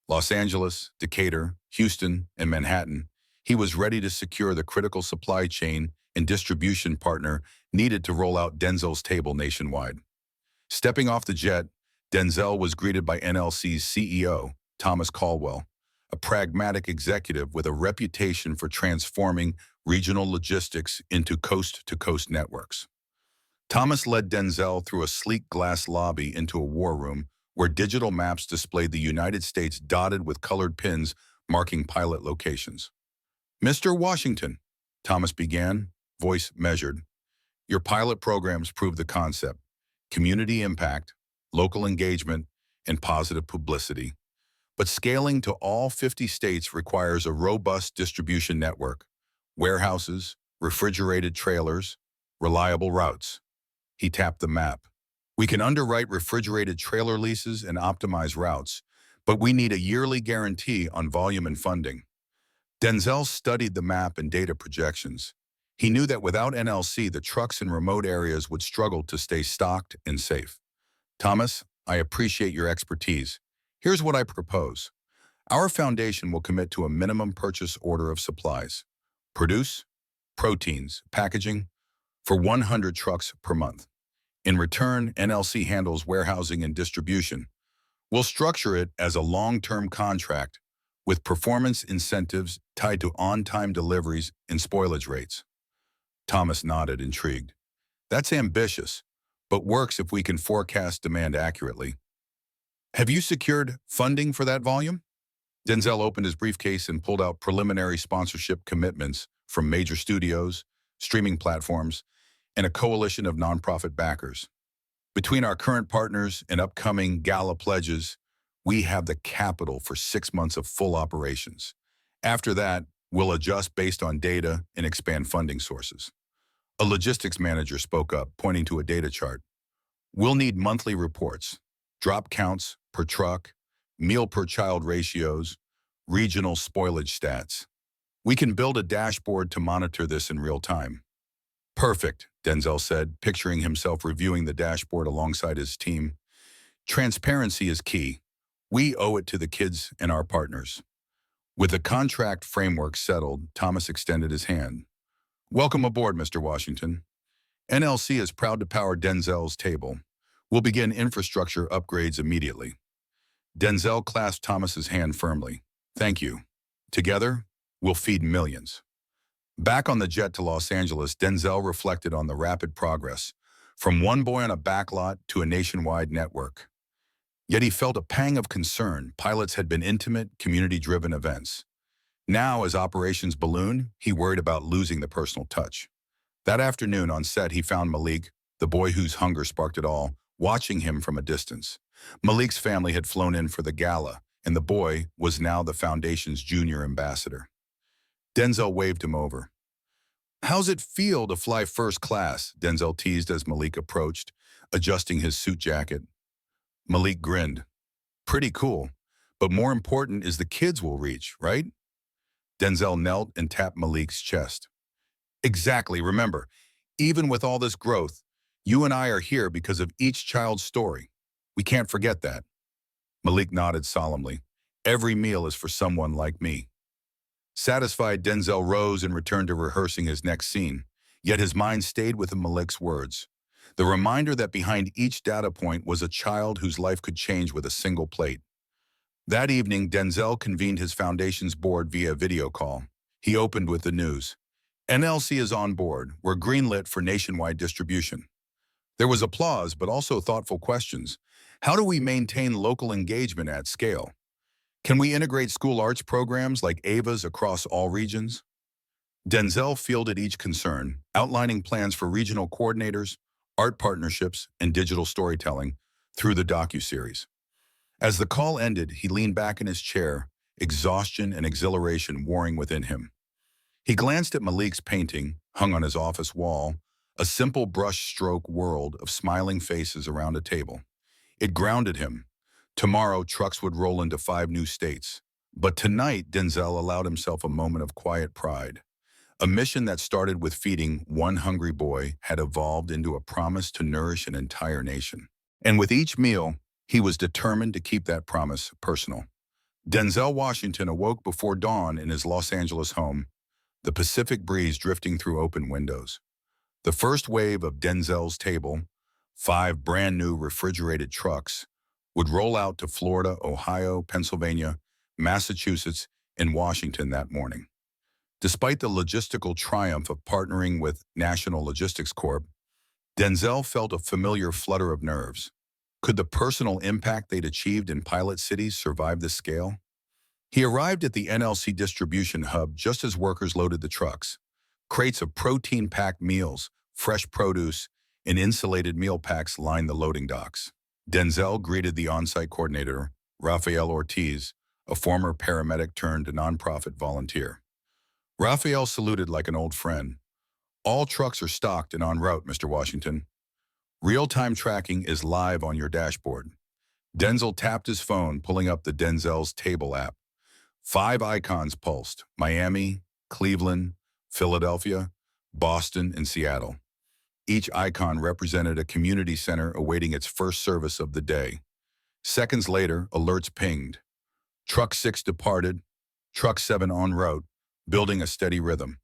Los Angeles, Decatur, Houston, and Manhattan, he was ready to secure the critical supply chain and distribution partner needed to roll out Denzel's table nationwide. Stepping off the jet, Denzel was greeted by NLC's CEO, Thomas Caldwell, a pragmatic executive with a reputation for transforming regional logistics into coast-to-coast networks. Thomas led Denzel through a sleek glass lobby into a war room where digital maps displayed the United States dotted with colored pins marking pilot locations. Mr. Washington, Thomas began, voice measured. Your pilot programs prove the concept: community impact, local engagement, and positive publicity. But scaling to all 50 states requires a robust distribution network, warehouses, refrigerated trailers, reliable routes. He tapped the map. We can underwrite refrigerated trailer leases and optimize routes, but we need a yearly guarantee on volume and funding. Denzel studied the map and data projections. He knew that without NLC, the trucks in remote areas would struggle to stay stocked and safe. Thomas, I appreciate your expertise. Here's what I propose. Our foundation will commit to a minimum purchase order of supplies. Produce, proteins, packaging, for 100 trucks per month. In return, NLC handles warehousing and distribution. We'll structure it as a long-term contract with performance incentives tied to on-time deliveries and spoilage rates. Thomas nodded, intrigued. That's ambitious, but works if we can forecast demand accurately. Have you secured funding for that volume? Denzel opened his briefcase and pulled out preliminary sponsorship commitments from major studios, streaming platforms, and a coalition of nonprofit backers. Between our current partners and upcoming gala pledges, we have the capital for 6 months of full operations. After that, we'll adjust based on data and expand funding sources. A logistics manager spoke up, pointing to a data chart. We'll need monthly reports, drop counts per truck, meal per child ratios, regional spoilage stats. We can build a dashboard to monitor this in real time. Perfect, Denzel said, picturing himself reviewing the dashboard alongside his team. Transparency is key. We owe it to the kids and our partners. With the contract framework settled, Thomas extended his hand. Welcome aboard, Mr. Washington. NLC is proud to power Denzel's table. We'll begin infrastructure upgrades immediately. Denzel clasped Thomas's hand firmly. Thank you. Together, we'll feed millions. Back on the jet to Los Angeles, Denzel reflected on the rapid progress, from one boy on a backlot to a nationwide network. Yet he felt a pang of concern. Pilots had been intimate, community-driven events. Now, as operations ballooned, he worried about losing the personal touch. That afternoon on set, he found Malik, the boy whose hunger sparked it all, watching him from a distance. Malik's family had flown in for the gala, and the boy was now the Foundation's junior ambassador. Denzel waved him over. "How's it feel to fly first class?" Denzel teased as Malik approached, adjusting his suit jacket. Malik grinned. "Pretty cool, but more important is the kids we'll reach, right?" Denzel knelt and tapped Malik's chest. "Exactly, remember, even with all this growth, you and I are here because of each child's story. We can't forget that." Malik nodded solemnly. "Every meal is for someone like me." Satisfied, Denzel rose and returned to rehearsing his next scene, yet his mind stayed with Malik's words. The reminder that behind each data point was a child whose life could change with a single plate. That evening, Denzel convened his Foundation's board via video call. He opened with the news. "NLC is on board. We're greenlit for nationwide distribution." There was applause, but also thoughtful questions. How do we maintain local engagement at scale? Can we integrate school arts programs like AVAs across all regions? Denzel fielded each concern, outlining plans for regional coordinators, art partnerships, and digital storytelling through the docuseries. As the call ended, he leaned back in his chair, exhaustion and exhilaration warring within him. He glanced at Malik's painting, hung on his office wall, a simple brush-stroke world of smiling faces around a table. It grounded him. Tomorrow, trucks would roll into 5 new states. But tonight, Denzel allowed himself a moment of quiet pride. A mission that started with feeding one hungry boy had evolved into a promise to nourish an entire nation. And with each meal, he was determined to keep that promise personal. Denzel Washington awoke before dawn in his Los Angeles home, the Pacific breeze drifting through open windows. The first wave of Denzel's table, 5 brand new refrigerated trucks, would roll out to Florida, Ohio, Pennsylvania, Massachusetts, and Washington that morning. Despite the logistical triumph of partnering with National Logistics Corp., Denzel felt a familiar flutter of nerves. Could the personal impact they'd achieved in pilot cities survive this scale? He arrived at the NLC distribution hub just as workers loaded the trucks. Crates of protein-packed meals, fresh produce, and insulated meal packs lined the loading docks. Denzel greeted the on-site coordinator, Rafael Ortiz, a former paramedic turned nonprofit volunteer. Rafael saluted like an old friend. "All trucks are stocked and en route, Mr. Washington. Real-time tracking is live on your dashboard." Denzel tapped his phone, pulling up the Denzel's Table app. 5 icons pulsed: Miami, Cleveland, Philadelphia, Boston, and Seattle. Each icon represented a community center awaiting its first service of the day. Seconds later, alerts pinged. Truck 6 departed, Truck 7 en route, building a steady rhythm.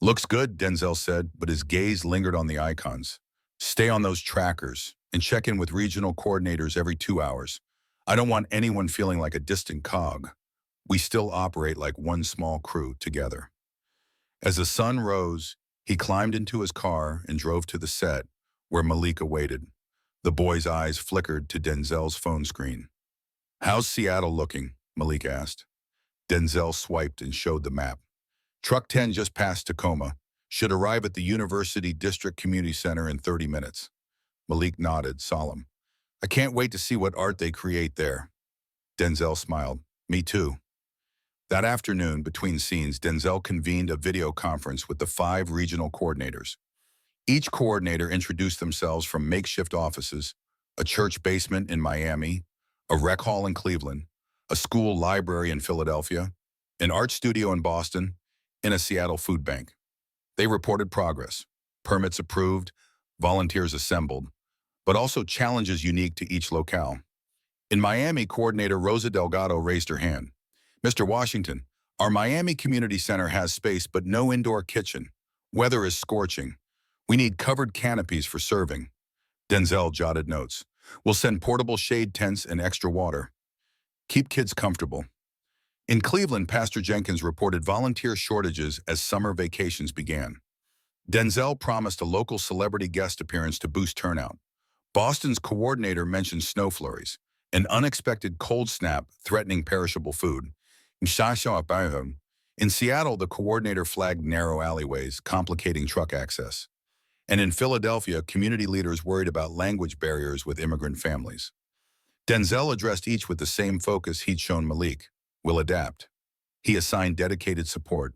"Looks good," Denzel said, but his gaze lingered on the icons. "Stay on those trackers and check in with regional coordinators every 2 hours. I don't want anyone feeling like a distant cog. We still operate like one small crew together." As the sun rose, he climbed into his car and drove to the set, where Malik awaited. The boy's eyes flickered to Denzel's phone screen. "How's Seattle looking?" Malik asked. Denzel swiped and showed the map. "Truck 10 just passed Tacoma. Should arrive at the University District Community Center in 30 minutes. Malik nodded, solemn. "I can't wait to see what art they create there." Denzel smiled. "Me too." That afternoon, between scenes, Denzel convened a video conference with the 5 regional coordinators. Each coordinator introduced themselves from makeshift offices, a church basement in Miami, a rec hall in Cleveland, a school library in Philadelphia, an art studio in Boston, and a Seattle food bank. They reported progress, permits approved, volunteers assembled, but also challenges unique to each locale. In Miami, coordinator Rosa Delgado raised her hand. "Mr. Washington, our Miami Community Center has space but no indoor kitchen. Weather is scorching. We need covered canopies for serving." Denzel jotted notes. We'll send portable shade tents and extra water. Keep kids comfortable. In Cleveland, Pastor Jenkins reported volunteer shortages as summer vacations began. Denzel promised a local celebrity guest appearance to boost turnout. Boston's coordinator mentioned snow flurries, an unexpected cold snap threatening perishable food. In Seattle, the coordinator flagged narrow alleyways, complicating truck access. And in Philadelphia, community leaders worried about language barriers with immigrant families. Denzel addressed each with the same focus he'd shown Malik. We'll adapt. He assigned dedicated support.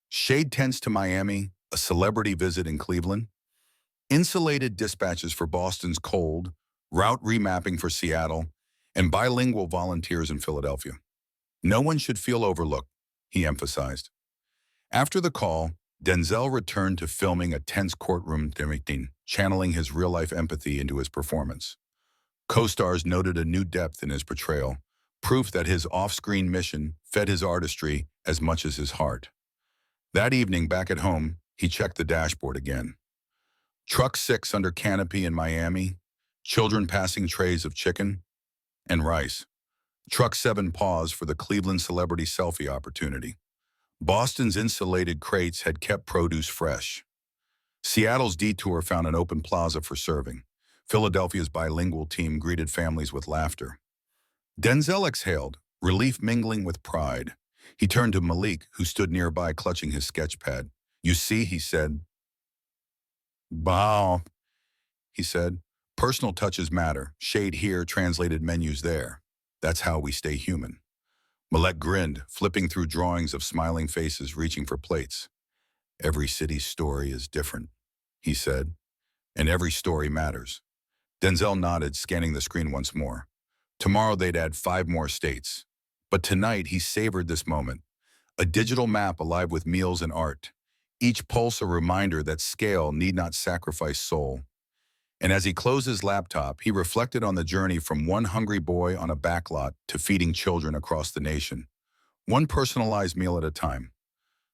Shade tents to Miami, a celebrity visit in Cleveland, insulated dispatches for Boston's cold, route remapping for Seattle, and bilingual volunteers in Philadelphia. No one should feel overlooked, he emphasized. After the call, Denzel returned to filming a tense courtroom meeting, channeling his real-life empathy into his performance. Co-stars noted a new depth in his portrayal, proof that his off-screen mission fed his artistry as much as his heart. That evening, back at home, he checked the dashboard again. Truck 6 under canopy in Miami, children passing trays of chicken and rice. Truck 7 paused for the Cleveland celebrity selfie opportunity. Boston's insulated crates had kept produce fresh. Seattle's detour found an open plaza for serving. Philadelphia's bilingual team greeted families with laughter. Denzel exhaled, relief mingling with pride. He turned to Malik, who stood nearby clutching his sketch pad. You see, he said. Wow, he said. Personal touches matter. Shade here, translated menus there. That's how we stay human. Malik grinned, flipping through drawings of smiling faces reaching for plates. Every city's story is different, he said, and every story matters. Denzel nodded, scanning the screen once more. Tomorrow they'd add 5 more states. But tonight he savored this moment, a digital map alive with meals and art, each pulse a reminder that scale need not sacrifice soul. And as he closed his laptop, he reflected on the journey from one hungry boy on a backlot to feeding children across the nation, one personalized meal at a time.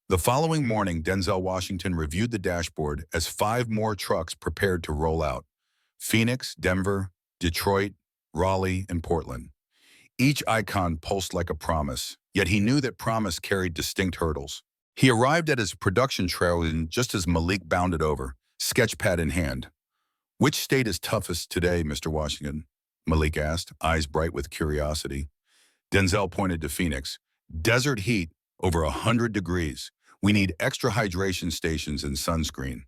The following morning, Denzel Washington reviewed the dashboard as 5 more trucks prepared to roll out. Phoenix, Denver, Detroit, Raleigh, and Portland. Each icon pulsed like a promise, yet he knew that promise carried distinct hurdles. He arrived at his production trailer just as Malik bounded over, sketchpad in hand. Which state is toughest today, Mr. Washington? Malik asked, eyes bright with curiosity. Denzel pointed to Phoenix. Desert heat, over 100 degrees. We need extra hydration stations and sunscreen.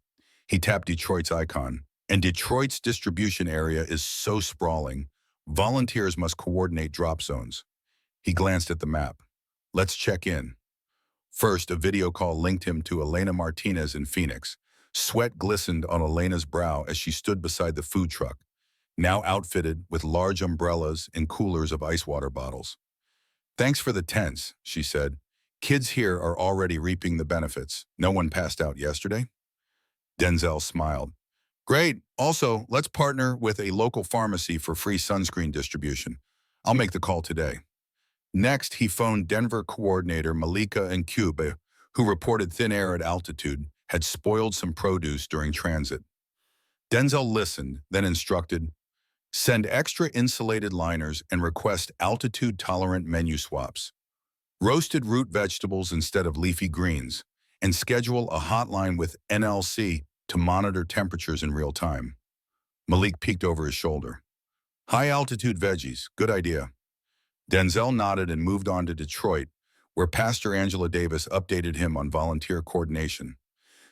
He tapped Detroit's icon. And Detroit's distribution area is so sprawling, volunteers must coordinate drop zones. He glanced at the map. Let's check in. First, a video call linked him to Elena Martinez in Phoenix. Sweat glistened on Elena's brow as she stood beside the food truck, now outfitted with large umbrellas and coolers of ice water bottles. Thanks for the tents, she said. Kids here are already reaping the benefits. No one passed out yesterday? Denzel smiled. Great. Also, let's partner with a local pharmacy for free sunscreen distribution. I'll make the call today. Next, he phoned Denver coordinator Malika and Cuba, who reported thin air at altitude had spoiled some produce during transit. Denzel listened, then instructed, send extra insulated liners and request altitude-tolerant menu swaps. Roasted root vegetables instead of leafy greens, and schedule a hotline with NLC to monitor temperatures in real time. Malik peeked over his shoulder. High-altitude veggies, good idea. Denzel nodded and moved on to Detroit, where Pastor Angela Davis updated him on volunteer coordination.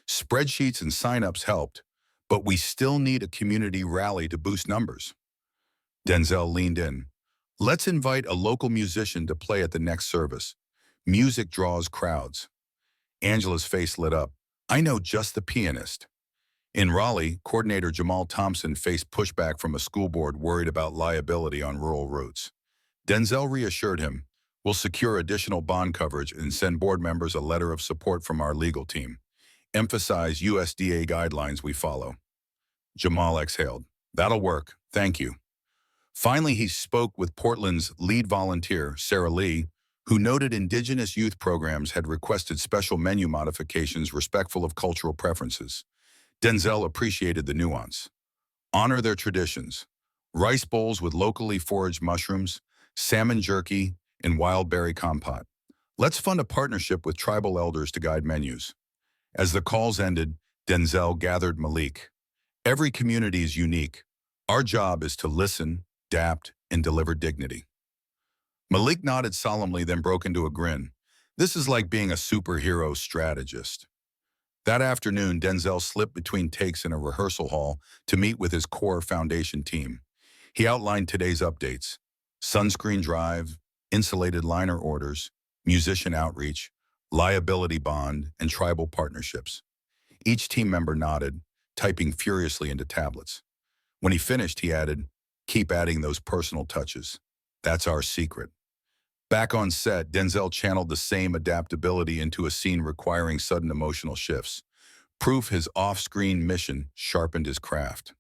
Spreadsheets and sign-ups helped, but we still need a community rally to boost numbers. Denzel leaned in. Let's invite a local musician to play at the next service. Music draws crowds. Angela's face lit up. I know just the pianist. In Raleigh, coordinator Jamal Thompson faced pushback from a school board worried about liability on rural routes. Denzel reassured him, we'll secure additional bond coverage and send board members a letter of support from our legal team. Emphasize USDA guidelines we follow. Jamal exhaled. That'll work. Thank you. Finally, he spoke with Portland's lead volunteer, Sarah Lee, who noted indigenous youth programs had requested special menu modifications respectful of cultural preferences. Denzel appreciated the nuance. Honor their traditions. rice bowls with locally foraged mushrooms, salmon jerky, and wild berry compote. Let's fund a partnership with tribal elders to guide menus. As the calls ended, Denzel gathered Malik. Every community is unique. Our job is to listen, adapt, and deliver dignity. Malik nodded solemnly, then broke into a grin. This is like being a superhero strategist. That afternoon, Denzel slipped between takes in a rehearsal hall to meet with his core foundation team. He outlined today's updates: sunscreen drive, insulated liner orders, musician outreach, liability bond, and tribal partnerships. Each team member nodded, typing furiously into tablets. When he finished, he added, "Keep adding those personal touches. That's our secret." Back on set, Denzel channeled the same adaptability into a scene requiring sudden emotional shifts. Proof his off-screen mission sharpened his craft.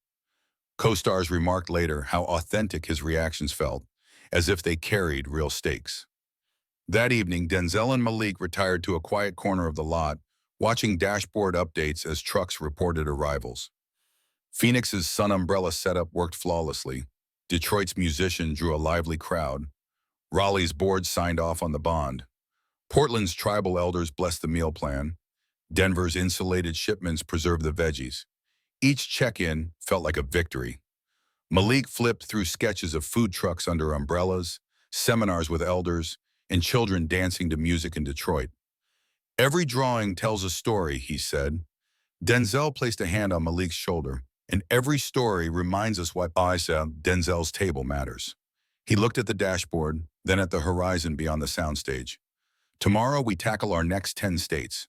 Co-stars remarked later how authentic his reactions felt, as if they carried real stakes. That evening, Denzel and Malik retired to a quiet corner of the lot, watching dashboard updates as trucks reported arrivals. Phoenix's sun umbrella setup worked flawlessly. Detroit's musician drew a lively crowd. Raleigh's board signed off on the bond. Portland's tribal elders blessed the meal plan. Denver's insulated shipments preserved the veggies. Each check-in felt like a victory. Malik flipped through sketches of food trucks under umbrellas, seminars with elders, and children dancing to music in Detroit. Every drawing tells a story, he said. Denzel placed a hand on Malik's shoulder, and every story reminds us why Denzel's table matters. He looked at the dashboard, then at the horizon beyond the soundstage. Tomorrow we tackle our next 10 states.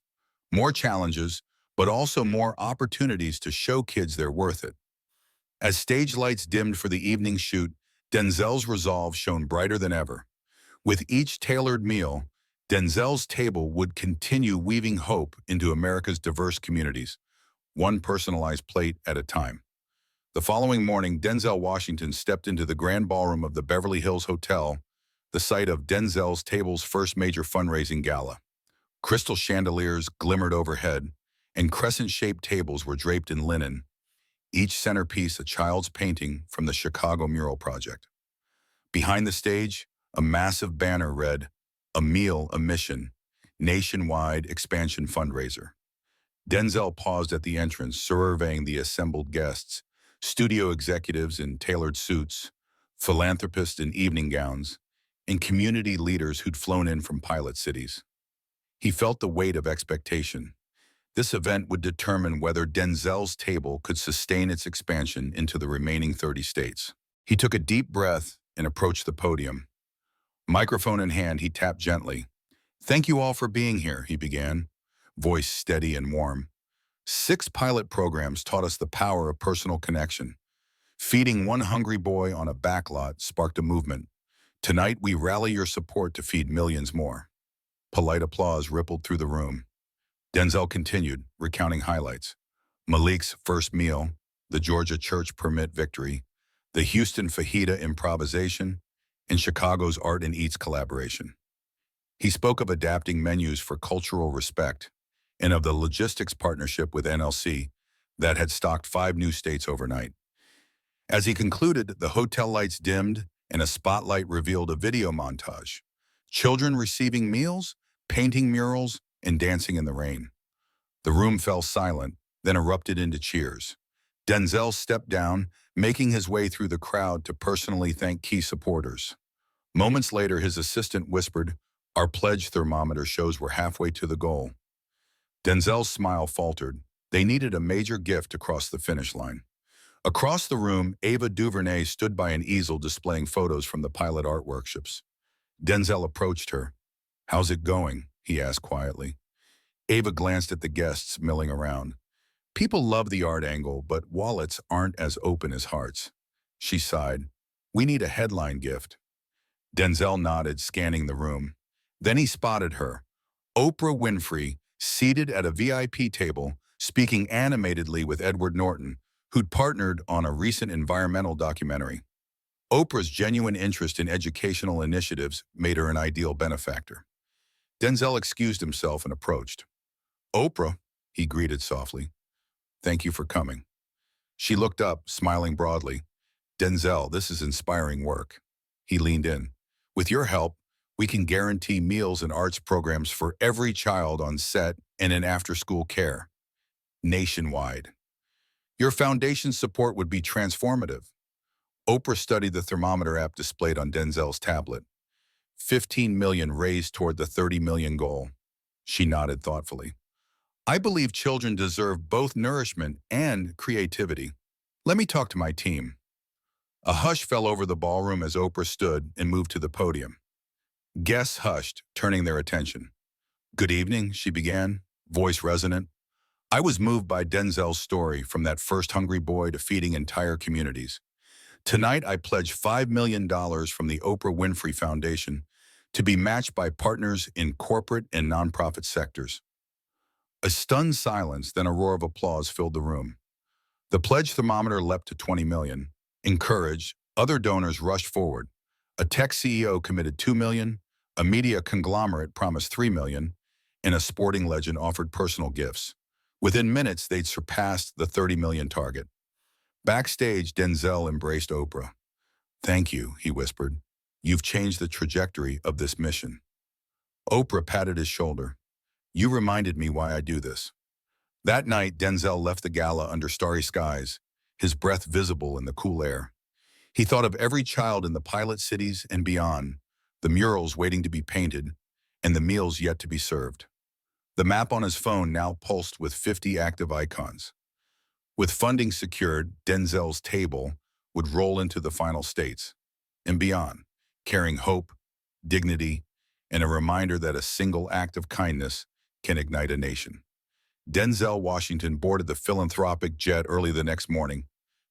More challenges, but also more opportunities to show kids they're worth it. As stage lights dimmed for the evening shoot, Denzel's resolve shone brighter than ever. With each tailored meal, Denzel's table would continue weaving hope into America's diverse communities, one personalized plate at a time. The following morning, Denzel Washington stepped into the grand ballroom of the Beverly Hills Hotel, the site of Denzel's table's first major fundraising gala. Crystal chandeliers glimmered overhead, and crescent-shaped tables were draped in linen, each centerpiece a child's painting from the Chicago Mural Project. Behind the stage, a massive banner read, "A Meal, a Mission, Nationwide Expansion Fundraiser." Denzel paused at the entrance, surveying the assembled guests, studio executives in tailored suits, philanthropists in evening gowns, and community leaders who'd flown in from pilot cities. He felt the weight of expectation. This event would determine whether Denzel's table could sustain its expansion into the remaining 30 states. He took a deep breath and approached the podium. Microphone in hand, he tapped gently. "Thank you all for being here," he began, voice steady and warm. 6 pilot programs taught us the power of personal connection. Feeding one hungry boy on a backlot sparked a movement. Tonight, we rally your support to feed millions more. Polite applause rippled through the room. Denzel continued, recounting highlights. Malik's first meal, the Georgia church permit victory, the Houston fajita improvisation, and Chicago's Art and Eats collaboration. He spoke of adapting menus for cultural respect and of the logistics partnership with NLC that had stocked 5 new states overnight. As he concluded, the hotel lights dimmed and a spotlight revealed a video montage. Children receiving meals, painting murals, and dancing in the rain. The room fell silent, then erupted into cheers. Denzel stepped down, making his way through the crowd to personally thank key supporters. Moments later, his assistant whispered, "Our pledge thermometer shows we're halfway to the goal." Denzel's smile faltered. They needed a major gift to cross the finish line. Across the room, Ava DuVernay stood by an easel displaying photos from the pilot art workshops. Denzel approached her. "How's it going?" he asked quietly. Ava glanced at the guests milling around. "People love the art angle, but wallets aren't as open as hearts." She sighed. "We need a headline gift." Denzel nodded, scanning the room. Then he spotted her, Oprah Winfrey, seated at a VIP table, speaking animatedly with Edward Norton, who'd partnered on a recent environmental documentary. Oprah's genuine interest in educational initiatives made her an ideal benefactor. Denzel excused himself and approached. "Oprah," he greeted softly. "Thank you for coming." She looked up, smiling broadly. Denzel, this is inspiring work. He leaned in. With your help, we can guarantee meals and arts programs for every child on set and in after-school care, nationwide. Your foundation's support would be transformative. Oprah studied the thermometer app displayed on Denzel's tablet. 15 million raised toward the 30 million goal. She nodded thoughtfully. I believe children deserve both nourishment and creativity. Let me talk to my team. A hush fell over the ballroom as Oprah stood and moved to the podium. Guests hushed, turning their attention. Good evening, she began, voice resonant. I was moved by Denzel's story, from that first hungry boy to feeding entire communities. Tonight, I pledge $5 million from the Oprah Winfrey Foundation to be matched by partners in corporate and nonprofit sectors. A stunned silence, then a roar of applause filled the room. The pledge thermometer leapt to 20 million. Encouraged, other donors rushed forward. A tech CEO committed 2 million, a media conglomerate promised 3 million, and a sporting legend offered personal gifts. Within minutes, they'd surpassed the 30 million target. Backstage, Denzel embraced Oprah. Thank you, he whispered. You've changed the trajectory of this mission. Oprah patted his shoulder. You reminded me why I do this. That night, Denzel left the gala under starry skies, his breath visible in the cool air. He thought of every child in the pilot cities and beyond, the murals waiting to be painted, and the meals yet to be served. The map on his phone now pulsed with 50 active icons. With funding secured, Denzel's table would roll into the final states and beyond, carrying hope, dignity, and a reminder that a single act of kindness can ignite a nation. Denzel Washington boarded the philanthropic jet early the next morning,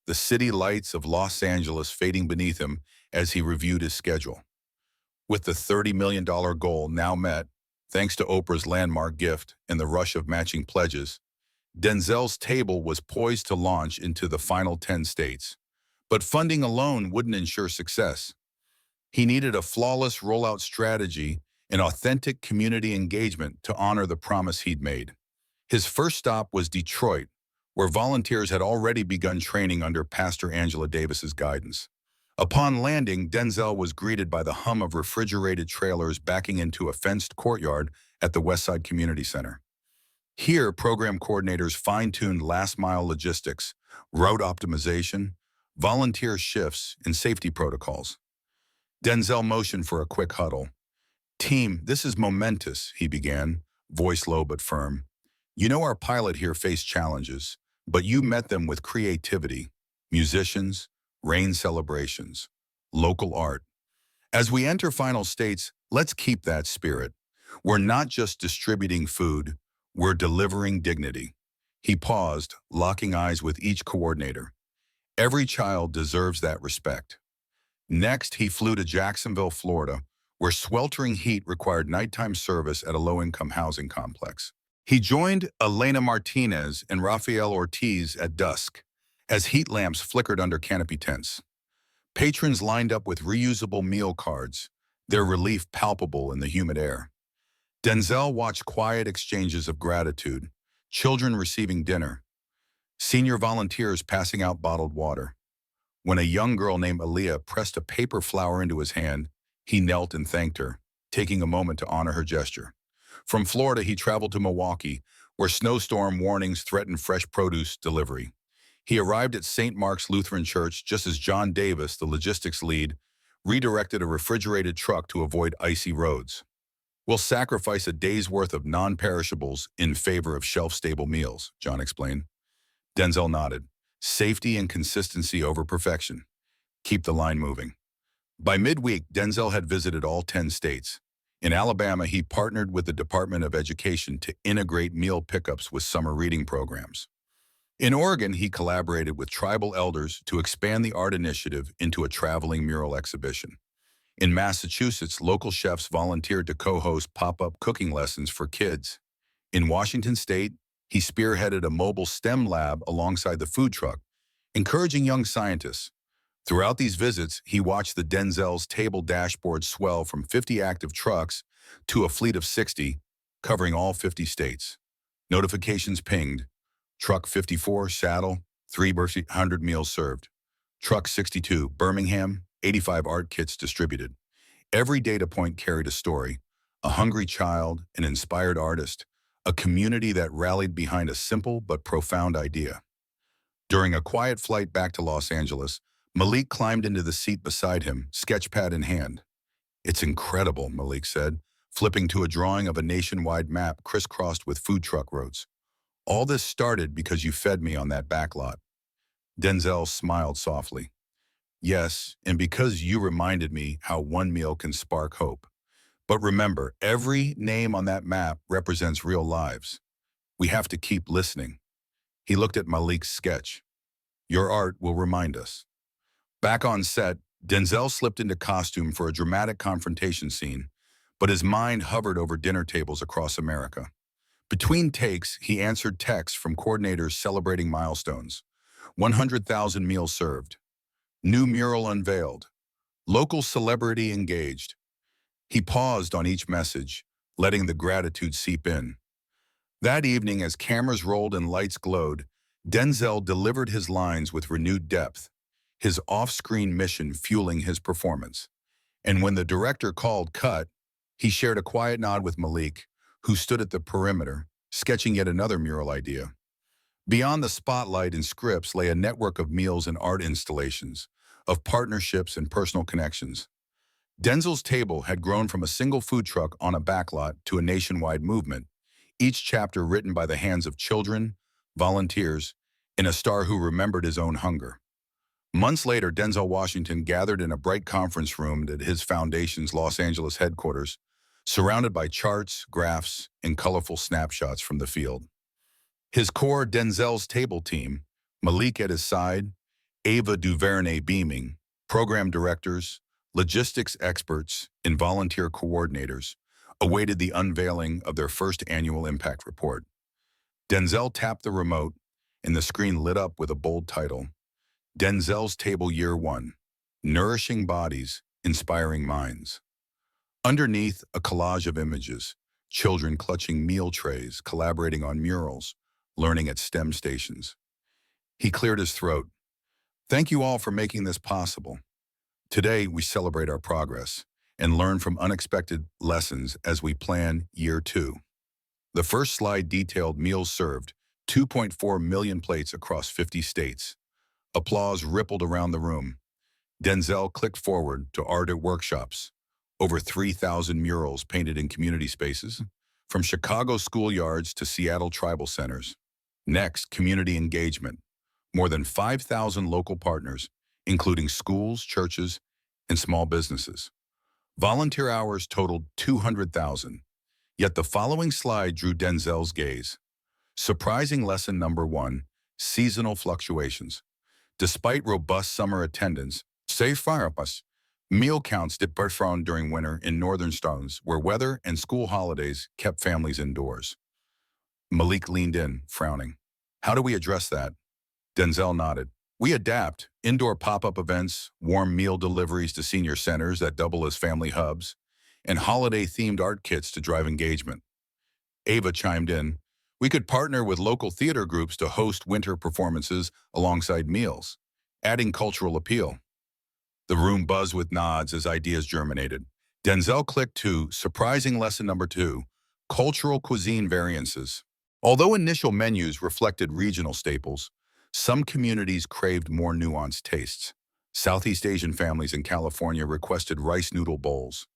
the city lights of Los Angeles fading beneath him as he reviewed his schedule. With the $30 million goal now met, thanks to Oprah's landmark gift and the rush of matching pledges, Denzel's table was poised to launch into the final 10 states. But funding alone wouldn't ensure success. He needed a flawless rollout strategy and authentic community engagement to honor the promise he'd made. His first stop was Detroit, where volunteers had already begun training under Pastor Angela Davis's guidance. Upon landing, Denzel was greeted by the hum of refrigerated trailers backing into a fenced courtyard at the Westside Community Center. Here, program coordinators fine-tuned last-mile logistics, route optimization, volunteer shifts, and safety protocols. Denzel motioned for a quick huddle. Team, this is momentous, he began, voice low but firm. You know our pilot here faced challenges, but you met them with creativity, musicians, rain celebrations, local art. As we enter final states, let's keep that spirit. We're not just distributing food, we're delivering dignity. He paused, locking eyes with each coordinator. Every child deserves that respect. Next, he flew to Jacksonville, Florida, where sweltering heat required nighttime service at a low-income housing complex. He joined Elena Martinez and Rafael Ortiz at dusk, as heat lamps flickered under canopy tents. Patrons lined up with reusable meal cards, their relief palpable in the humid air. Denzel watched quiet exchanges of gratitude, children receiving dinner, senior volunteers passing out bottled water. When a young girl named Aaliyah pressed a paper flower into his hand, he knelt and thanked her, taking a moment to honor her gesture. From Florida, he traveled to Milwaukee, where snowstorm warnings threatened fresh produce delivery. He arrived at St. Mark's Lutheran Church just as John Davis, the logistics lead, redirected a refrigerated truck to avoid icy roads. We'll sacrifice a day's worth of non-perishables in favor of shelf-stable meals, John explained. Denzel nodded. Safety and consistency over perfection. Keep the line moving. By midweek, Denzel had visited all 10 states. In Alabama, he partnered with the Department of Education to integrate meal pickups with summer reading programs. In Oregon, he collaborated with tribal elders to expand the art initiative into a traveling mural exhibition. In Massachusetts, local chefs volunteered to co-host pop-up cooking lessons for kids. In Washington State, he spearheaded a mobile STEM lab alongside the food truck, encouraging young scientists. Throughout these visits, he watched the Denzel's table dashboard swell from 50 active trucks to a fleet of 60, covering all 50 states. Notifications pinged. Truck 54, saddle, 300 meals served. Truck 62, Birmingham, 85 art kits distributed. Every data point carried a story, a hungry child, an inspired artist, a community that rallied behind a simple but profound idea. During a quiet flight back to Los Angeles, Malik climbed into the seat beside him, sketchpad in hand. "It's incredible," Malik said, flipping to a drawing of a nationwide map crisscrossed with food truck roads. "All this started because you fed me on that backlot." Denzel smiled softly. "Yes, and because you reminded me how one meal can spark hope. But remember, every name on that map represents real lives. We have to keep listening." He looked at Malik's sketch. "Your art will remind us." Back on set, Denzel slipped into costume for a dramatic confrontation scene, but his mind hovered over dinner tables across America. Between takes, he answered texts from coordinators celebrating milestones. 100,000 meals served. New mural unveiled. Local celebrity engaged. He paused on each message, letting the gratitude seep in. That evening, as cameras rolled and lights glowed, Denzel delivered his lines with renewed depth, his off-screen mission fueling his performance. And when the director called cut, he shared a quiet nod with Malik, who stood at the perimeter, sketching yet another mural idea. Beyond the spotlight and scripts lay a network of meals and art installations, of partnerships and personal connections. Denzel's table had grown from a single food truck on a backlot to a nationwide movement, each chapter written by the hands of children, volunteers, and a star who remembered his own hunger. Months later, Denzel Washington gathered in a bright conference room at his foundation's Los Angeles headquarters, surrounded by charts, graphs, and colorful snapshots from the field. His core Denzel's table team, Malik at his side, Ava DuVernay beaming, program directors, logistics experts, and volunteer coordinators, awaited the unveiling of their first annual impact report. Denzel tapped the remote, and the screen lit up with a bold title: Denzel's Table Year 1, Nourishing Bodies, Inspiring Minds. Underneath, a collage of images, children clutching meal trays, collaborating on murals, learning at STEM stations. He cleared his throat. "Thank you all for making this possible. Today, we celebrate our progress and learn from unexpected lessons as we plan Year 2. The first slide detailed meals served, 2.4 million plates across 50 states. Applause rippled around the room. Denzel clicked forward to art at workshops. Over 3,000 murals painted in community spaces, from Chicago schoolyards to Seattle tribal centers. Next, community engagement. More than 5,000 local partners, including schools, churches, and small businesses. Volunteer hours totaled 200,000. Yet the following slide drew Denzel's gaze. Surprising lesson number 1, seasonal fluctuations. Despite robust summer attendance, meal counts dipped during winter in northern states where weather and school holidays kept families indoors. Malik leaned in, frowning. "How do we address that?" Denzel nodded. "We adapt. Indoor pop-up events, warm meal deliveries to senior centers that double as family hubs, and holiday-themed art kits to drive engagement." Ava chimed in. "We could partner with local theater groups to host winter performances alongside meals, adding cultural appeal." The room buzzed with nods as ideas germinated. Denzel clicked to surprising lesson number 2, cultural cuisine variances. Although initial menus reflected regional staples, some communities craved more nuanced tastes. Southeast Asian families in California requested rice noodle bowls.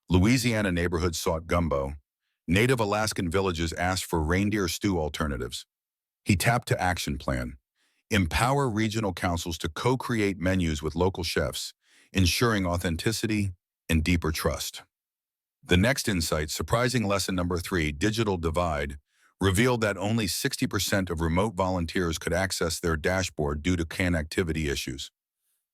Louisiana neighborhoods sought gumbo. Native Alaskan villages asked for reindeer stew alternatives. He tapped to action plan. Empower regional councils to co-create menus with local chefs, ensuring authenticity and deeper trust. The next insight, surprising lesson number 3, digital divide, revealed that only 60% of remote volunteers could access their dashboard due to connectivity issues.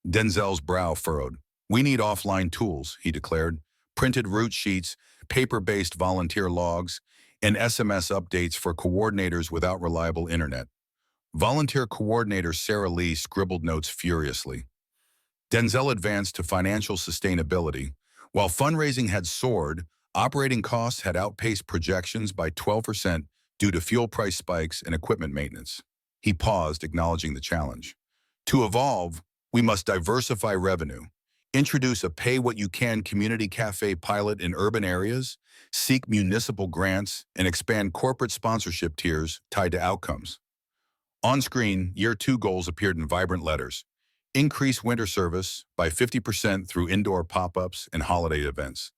Denzel's brow furrowed. "We need offline tools," he declared. "Printed route sheets, paper-based volunteer logs, and SMS updates for coordinators without reliable internet." Volunteer coordinator Sarah Lee scribbled notes furiously. Denzel advanced to financial sustainability. While fundraising had soared, operating costs had outpaced projections by 12% due to fuel price spikes and equipment maintenance. He paused, acknowledging the challenge. To evolve, We must diversify revenue, introduce a pay-what-you-can community cafe pilot in urban areas, seek municipal grants, and expand corporate sponsorship tiers tied to outcomes. On screen, Year 2 goals appeared in vibrant letters. Increase winter service by 50% through indoor pop-ups and holiday events.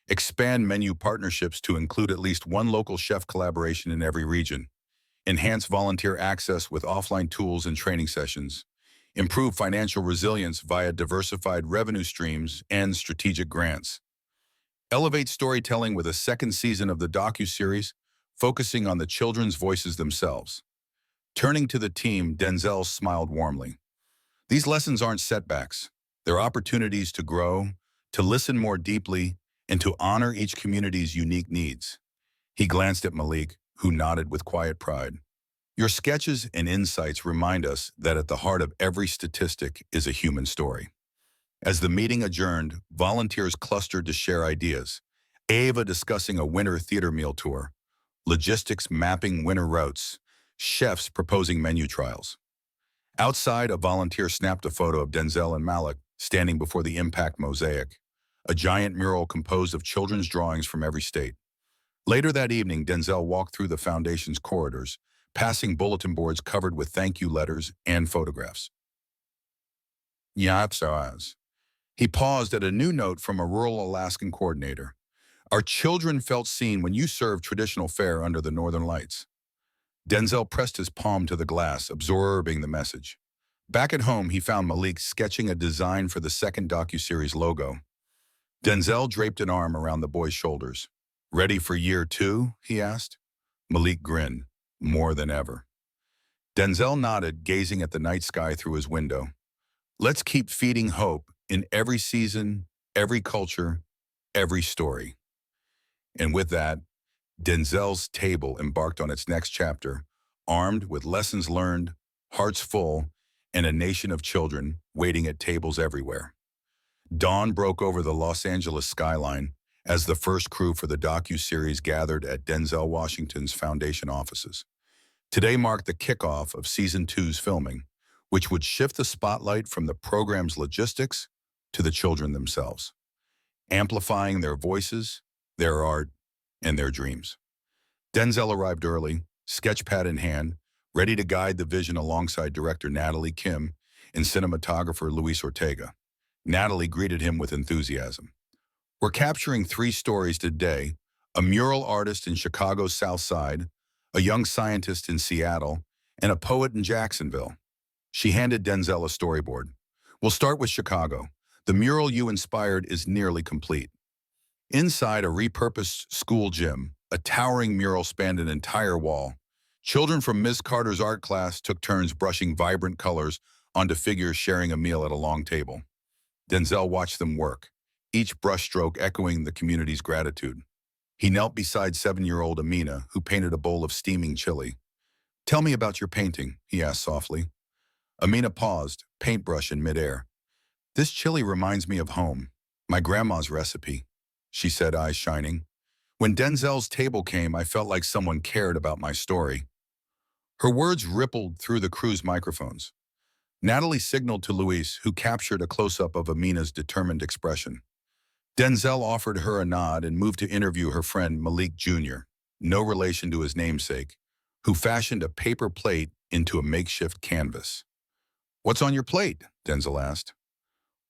Expand menu partnerships to include at least one local chef collaboration in every region. Enhance volunteer access with offline tools and training sessions. Improve financial resilience via diversified revenue streams and strategic grants. Elevate storytelling with a second season of the docuseries, focusing on the children's voices themselves. Turning to the team, Denzel smiled warmly. These lessons aren't setbacks. They're opportunities to grow, to listen more deeply, and to honor each community's unique needs. He glanced at Malik, who nodded with quiet pride. Your sketches and insights remind us that at the heart of every statistic is a human story. As the meeting adjourned, volunteers clustered to share ideas. Ava discussing a winter theater meal tour, logistics mapping winter routes, chefs proposing menu trials. Outside, a volunteer snapped a photo of Denzel and Malik standing before the Impact Mosaic, a giant mural composed of children's drawings from every state. Later that evening, Denzel walked through the foundation's corridors, passing bulletin boards covered with thank you letters and photographs. Yapsaz. He paused at a new note from a rural Alaskan coordinator. Our children felt seen when you served traditional fare under the northern lights. Denzel pressed his palm to the glass, absorbing the message. Back at home, he found Malik sketching a design for the second docuseries logo. Denzel draped an arm around the boy's shoulders. Ready for Year 2? He asked. Malik grinned, more than ever. Denzel nodded, gazing at the night sky through his window. Let's keep feeding hope in every season, every culture, every story. And with that, Denzel's table embarked on its next chapter, armed with lessons learned, hearts full, and a nation of children waiting at tables everywhere. Dawn broke over the Los Angeles skyline as the first crew for the docu-series gathered at Denzel Washington's Foundation offices. Today marked the kickoff of Season 2's filming, which would shift the spotlight from the program's logistics to the children themselves, amplifying their voices, their art, and their dreams. Denzel arrived early, sketchpad in hand, ready to guide the vision alongside director Natalie Kim and cinematographer Luis Ortega. Natalie greeted him with enthusiasm. We're capturing 3 stories today: a mural artist in Chicago's South Side, a young scientist in Seattle, and a poet in Jacksonville. She handed Denzel a storyboard. We'll start with Chicago. The mural you inspired is nearly complete. Inside a repurposed school gym, a towering mural spanned an entire wall. Children from Ms. Carter's art class took turns brushing vibrant colors onto figures sharing a meal at a long table. Denzel watched them work, each brushstroke echoing the community's gratitude. He knelt beside 7-year-old Amina, who painted a bowl of steaming chili. Tell me about your painting, he asked softly. Amina paused, paintbrush in midair. This chili reminds me of home, my grandma's recipe, she said, eyes shining. When Denzel's table came, I felt like someone cared about my story. Her words rippled through the crew's microphones. Natalie signaled to Luis, who captured a close-up of Amina's determined expression. Denzel offered her a nod and moved to interview her friend Malik Jr., no relation to his namesake, who fashioned a paper plate into a makeshift canvas. What's on your plate? Denzel asked.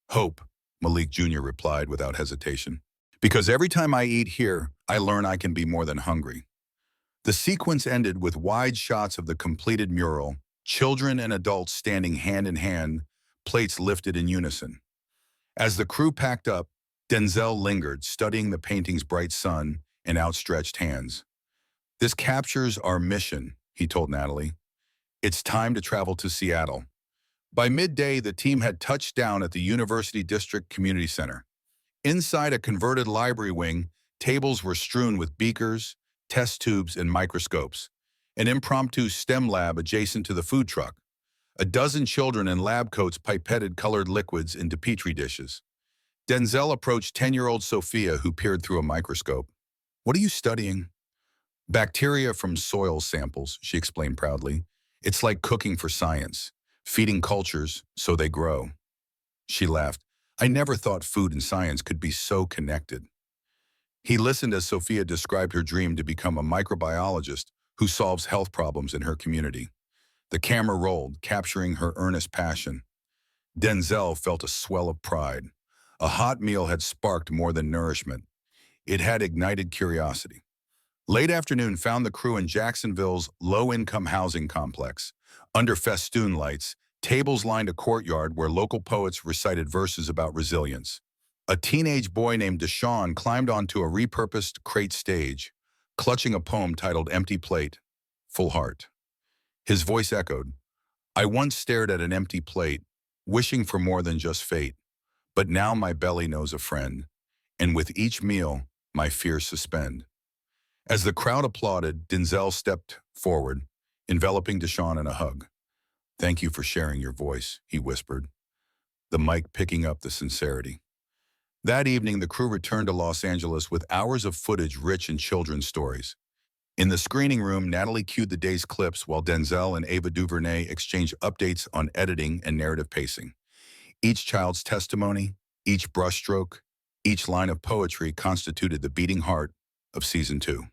Hope, Malik Jr. replied without hesitation. Because every time I eat here, I learn I can be more than hungry. The sequence ended with wide shots of the completed mural, children and adults standing hand in hand, plates lifted in unison. As the crew packed up, Denzel lingered, studying the painting's bright sun and outstretched hands. This captures our mission, he told Natalie. It's time to travel to Seattle. By midday, the team had touched down at the University District Community Center. Inside a converted library wing, tables were strewn with beakers, test tubes, and microscopes. An impromptu STEM lab adjacent to the food truck. A dozen children in lab coats pipetted colored liquids into petri dishes. Denzel approached 10-year-old Sophia, who peered through a microscope. What are you studying? Bacteria from soil samples, she explained proudly. It's like cooking for science, feeding cultures so they grow. She laughed. I never thought food and science could be so connected. He listened as Sophia described her dream to become a microbiologist who solves health problems in her community. The camera rolled, capturing her earnest passion. Denzel felt a swell of pride. A hot meal had sparked more than nourishment. It had ignited curiosity. Late afternoon found the crew in Jacksonville's low-income housing complex. Under festoon lights, tables lined a courtyard where local poets recited verses about resilience. A teenage boy named Deshaun climbed onto a repurposed crate stage, clutching a poem titled Empty Plate, Full Heart. His voice echoed, I once stared at an empty plate, wishing for more than just fate. But now my belly knows a friend, and with each meal, my fears suspend. As the crowd applauded, Denzel stepped forward, enveloping Deshaun in a hug. Thank you for sharing your voice, he whispered, the mic picking up the sincerity. That evening, the crew returned to Los Angeles with hours of footage rich in children's stories. In the screening room, Natalie cued the day's clips while Denzel and Ava DuVernay exchanged updates on editing and narrative pacing. Each child's testimony, each brushstroke, each line of poetry constituted the beating heart of Season 2.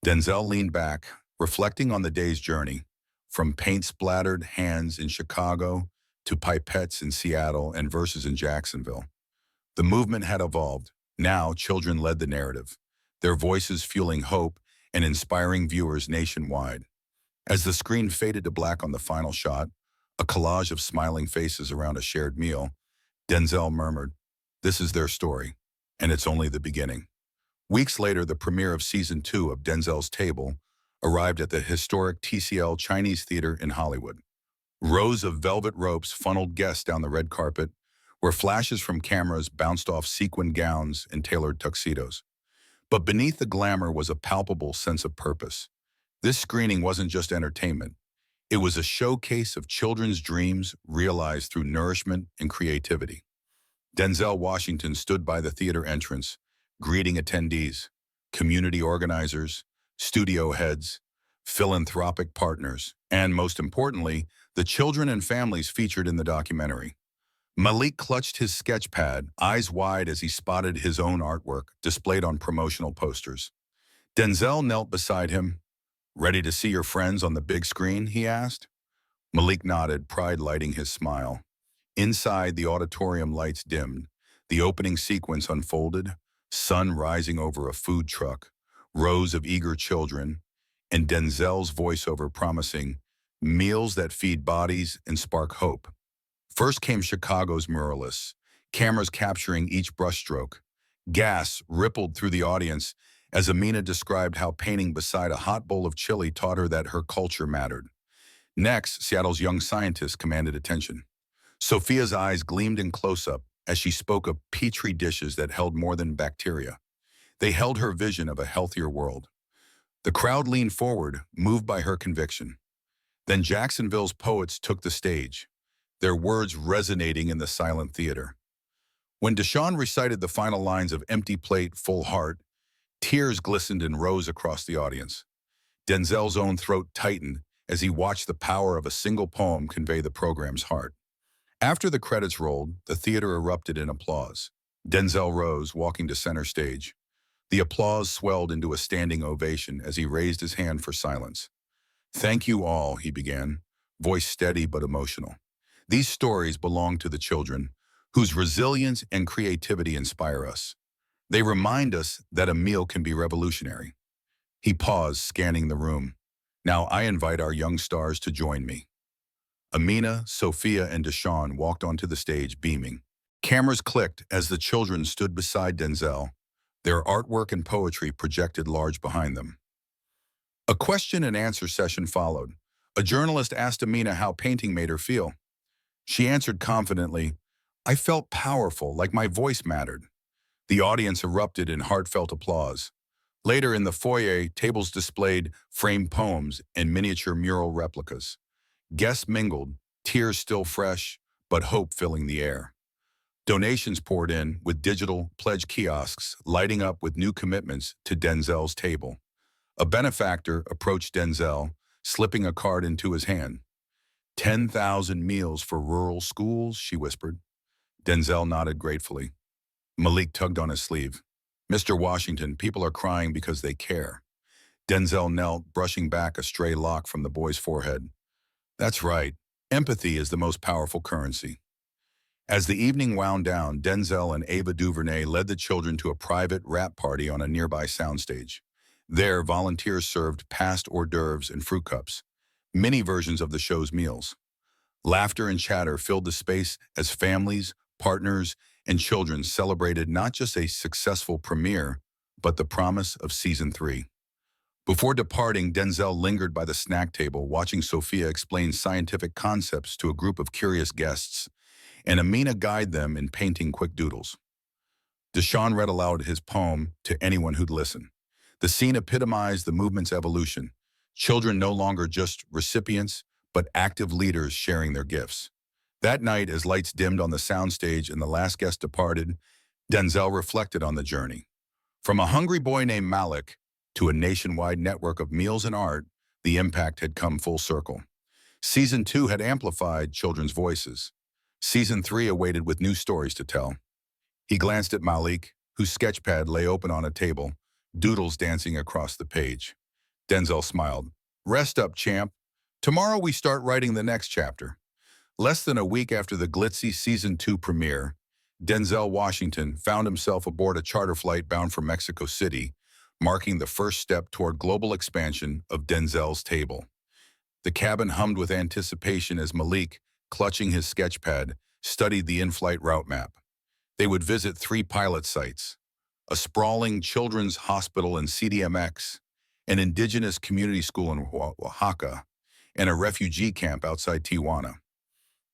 Denzel leaned back, reflecting on the day's journey, from paint-splattered hands in Chicago to pipettes in Seattle and verses in Jacksonville. The movement had evolved. Now, children led the narrative, their voices fueling hope and inspiring viewers nationwide. As the screen faded to black on the final shot, a collage of smiling faces around a shared meal, Denzel murmured, this is their story, and it's only the beginning. Weeks later, the premiere of Season 2 of Denzel's Table arrived at the historic TCL Chinese Theater in Hollywood. Rows of velvet ropes funneled guests down the red carpet, where flashes from cameras bounced off sequined gowns and tailored tuxedos. But beneath the glamour was a palpable sense of purpose. This screening wasn't just entertainment. It was a showcase of children's dreams realized through nourishment and creativity. Denzel Washington stood by the theater entrance, greeting attendees, community organizers, studio heads, philanthropic partners, and most importantly, the children and families featured in the documentary. Malik clutched his sketch pad, eyes wide as he spotted his own artwork displayed on promotional posters. Denzel knelt beside him. Ready to see your friends on the big screen, he asked. Malik nodded, pride lighting his smile. Inside, the auditorium lights dimmed. The opening sequence unfolded, sun rising over a food truck, rows of eager children, and Denzel's voiceover promising meals that feed bodies and spark hope. First came Chicago's muralists, cameras capturing each brushstroke. Gas rippled through the audience as Amina described how painting beside a hot bowl of chili taught her that her culture mattered. Next, Seattle's young scientist commanded attention. Sophia's eyes gleamed in close-up as she spoke of petri dishes that held more than bacteria. They held her vision of a healthier world. The crowd leaned forward, moved by her conviction. Then Jacksonville's poets took the stage, their words resonating in the silent theater. When Deshaun recited the final lines of Empty Plate, Full Heart, tears glistened in rows across the audience. Denzel's own throat tightened as he watched the power of a single poem convey the program's heart. After the credits rolled, the theater erupted in applause. Denzel rose, walking to center stage. The applause swelled into a standing ovation as he raised his hand for silence. Thank you all, he began, voice steady but emotional. These stories belong to the children, whose resilience and creativity inspire us. They remind us that a meal can be revolutionary. He paused, scanning the room. Now I invite our young stars to join me. Amina, Sophia, and Deshaun walked onto the stage, beaming. Cameras clicked as the children stood beside Denzel, their artwork and poetry projected large behind them. A question and answer session followed. A journalist asked Amina how painting made her feel. She answered confidently, I felt powerful, like my voice mattered. The audience erupted in heartfelt applause. Later in the foyer, tables displayed framed poems and miniature mural replicas. Guests mingled, tears still fresh, but hope filling the air. Donations poured in, with digital pledge kiosks lighting up with new commitments to Denzel's table. A benefactor approached Denzel, slipping a card into his hand. 10,000 meals for rural schools, she whispered. Denzel nodded gratefully. Malik tugged on his sleeve. Mr. Washington, people are crying because they care. Denzel knelt, brushing back a stray lock from the boy's forehead. That's right. Empathy is the most powerful currency. As the evening wound down, Denzel and Ava DuVernay led the children to a private rap party on a nearby soundstage. There, volunteers served past hors d'oeuvres and fruit cups, mini versions of the show's meals. Laughter and chatter filled the space as families, partners, and children celebrated not just a successful premiere, but the promise of season 3. Before departing, Denzel lingered by the snack table, watching Sophia explain scientific concepts to a group of curious guests, and Amina guide them in painting quick doodles. Deshaun read aloud his poem to anyone who'd listen. The scene epitomized the movement's evolution. Children no longer just recipients, but active leaders sharing their gifts. That night, as lights dimmed on the soundstage and the last guest departed, Denzel reflected on the journey. From a hungry boy named Malik to a nationwide network of meals and art, the impact had come full circle. Season 2 had amplified children's voices. Season 3 awaited with new stories to tell. He glanced at Malik, whose sketchpad lay open on a table, doodles dancing across the page. Denzel smiled. Rest up, champ. Tomorrow we start writing the next chapter. Less than a week after the glitzy Season 2 premiere, Denzel Washington found himself aboard a charter flight bound for Mexico City, marking the first step toward global expansion of Denzel's Table. The cabin hummed with anticipation as Malik, clutching his sketchpad, studied the in-flight route map. They would visit 3 pilot sites: a sprawling children's hospital in CDMX, an indigenous community school in Oaxaca, and a refugee camp outside Tijuana.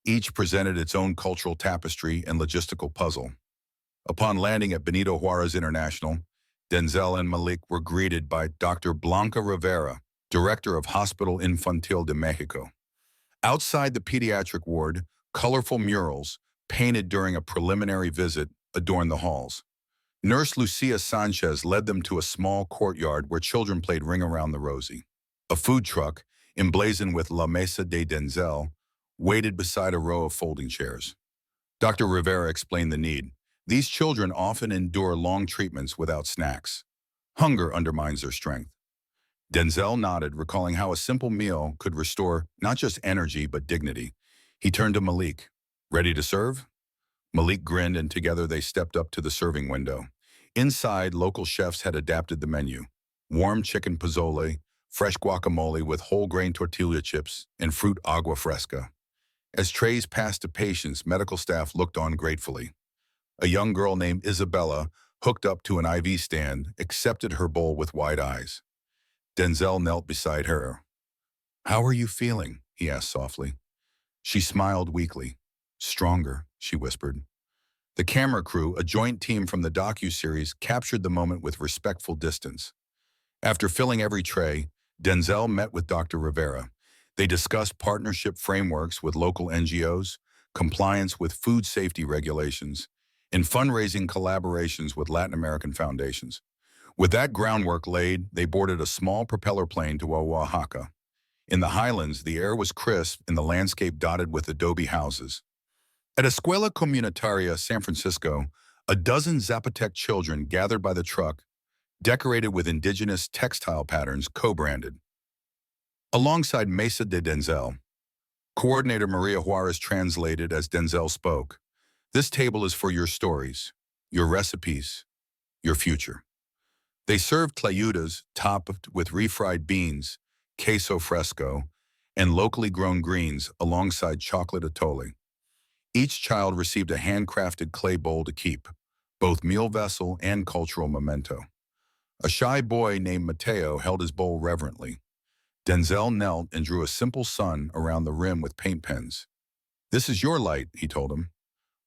Each presented its own cultural tapestry and logistical puzzle. Upon landing at Benito Juarez International, Denzel and Malik were greeted by Dr. Blanca Rivera, director of Hospital Infantil de Mexico. Outside the pediatric ward, colorful murals, painted during a preliminary visit, adorned the halls. Nurse Lucia Sanchez led them to a small courtyard where children played Ring Around the Rosie. A food truck, emblazoned with La Mesa de Denzel, waited beside a row of folding chairs. Dr. Rivera explained the need. These children often endure long treatments without snacks. Hunger undermines their strength. Denzel nodded, recalling how a simple meal could restore not just energy but dignity. He turned to Malik. Ready to serve? Malik grinned, and together they stepped up to the serving window. Inside, local chefs had adapted the menu. Warm chicken pozole, fresh guacamole with whole grain tortilla chips, and fruit agua fresca. As trays passed to patients, medical staff looked on gratefully. A young girl named Isabella, hooked up to an IV stand, accepted her bowl with wide eyes. Denzel knelt beside her. How are you feeling? He asked softly. She smiled weakly. Stronger, she whispered. The camera crew, a joint team from the docuseries, captured the moment with respectful distance. After filling every tray, Denzel met with Dr. Rivera. They discussed partnership frameworks with local NGOs, compliance with food safety regulations, and fundraising collaborations with Latin American foundations. With that groundwork laid, they boarded a small propeller plane to Oaxaca. In the highlands, the air was crisp and the landscape dotted with adobe houses. At Escuela Comunitaria San Francisco, a dozen Zapotec children gathered by the truck, decorated with indigenous textile patterns co-branded. Alongside Mesa de Denzel, coordinator Maria Juarez translated as Denzel spoke. This table is for your stories, your recipes, your future. They served tlayudas topped with refried beans, queso fresco, and locally grown greens alongside chocolate atole. Each child received a handcrafted clay bowl to keep, both meal vessel and cultural memento. A shy boy named Mateo held his bowl reverently. Denzel knelt and drew a simple sun around the rim with paint pens. This is your light, he told him.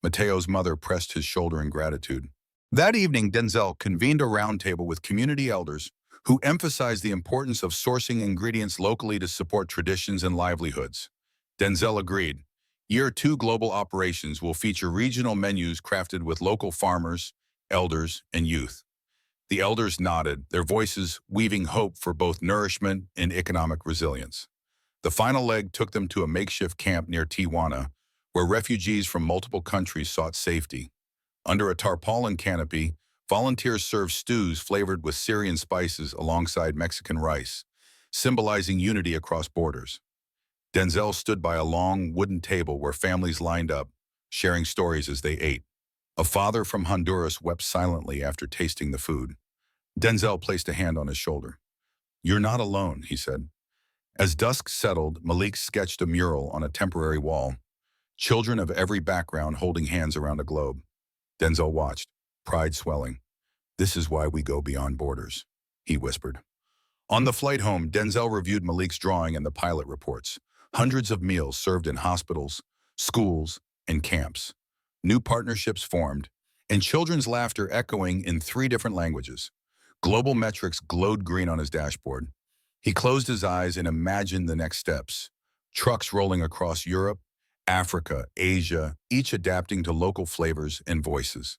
Mateo's mother pressed his shoulder in gratitude. That evening, Denzel convened a roundtable with community elders who emphasized the importance of sourcing ingredients locally to support traditions and livelihoods. Denzel agreed. Year 2 global operations will feature regional menus crafted with local farmers, elders, and youth. The elders nodded, their voices weaving hope for both nourishment and economic resilience. The final leg took them to a makeshift camp near Tijuana, where refugees from multiple countries sought safety. Under a tarpaulin canopy, volunteers served stews flavored with Syrian spices alongside Mexican rice, symbolizing unity across borders. Denzel stood by a long wooden table where families lined up, sharing stories as they ate. A father from Honduras wept silently after tasting the food. Denzel placed a hand on his shoulder. "You're not alone," he said. As dusk settled, Malik sketched a mural on a temporary wall, children of every background holding hands around a globe. Denzel watched, pride swelling. "This is why we go beyond borders," he whispered. On the flight home, Denzel reviewed Malik's drawing and the pilot reports. Hundreds of meals served in hospitals, schools, and camps. New partnerships formed, and children's laughter echoing in 3 different languages. Global metrics glowed green on his dashboard. He closed his eyes and imagined the next steps. Trucks rolling across Europe, Africa, Asia, each adapting to local flavors and voices.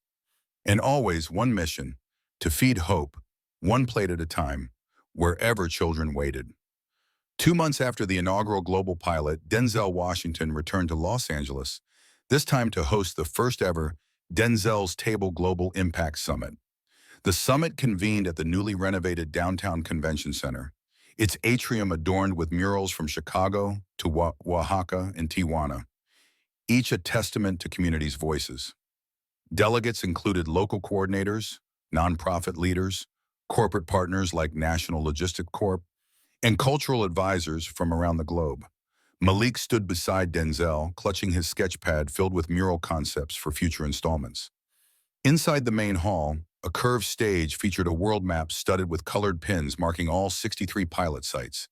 And always one mission, to feed hope, one plate at a time, wherever children waited. 2 months after the inaugural global pilot, Denzel Washington returned to Los Angeles, this time to host the first ever Denzel's Table Global Impact Summit. The summit convened at the newly renovated downtown convention center, its atrium adorned with murals from Chicago to Oaxaca and Tijuana, each a testament to communities' voices. Delegates included local coordinators, nonprofit leaders, corporate partners like National Logistic Corp., and cultural advisors from around the globe. Malik stood beside Denzel, clutching his sketchpad filled with mural concepts for future installments. Inside the main hall, a curved stage featured a world map studded with colored pins marking all 63 pilot sites,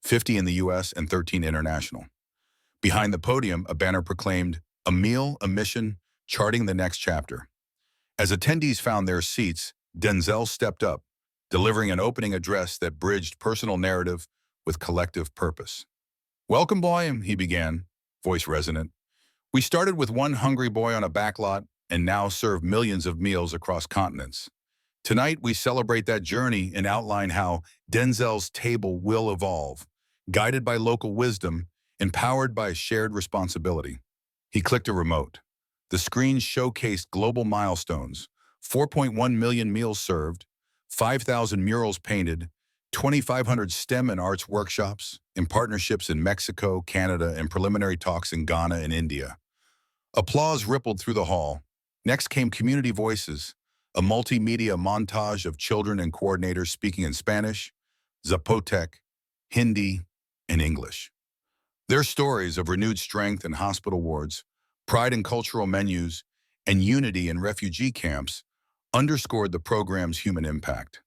50 in the U.S. and 13 international. Behind the podium, a banner proclaimed, "A meal, a mission, charting the next chapter." As attendees found their seats, Denzel stepped up, delivering an opening address that bridged personal narrative with collective purpose. "Welcome, boy," he began, voice resonant. "We started with one hungry boy on a backlot and now serve millions of meals across continents. Tonight, we celebrate that journey and outline how Denzel's table will evolve, guided by local wisdom, empowered by shared responsibility." He clicked a remote. The screen showcased global milestones: 4.1 million meals served, 5,000 murals painted, 2,500 STEM and arts workshops, and partnerships in Mexico, Canada, and preliminary talks in Ghana and India. Applause rippled through the hall. Next came community voices, a multimedia montage of children and coordinators speaking in Spanish, Zapotec, Hindi, and English. Their stories of renewed strength in hospital wards, pride in cultural menus, and unity in refugee camps underscored the program's human impact.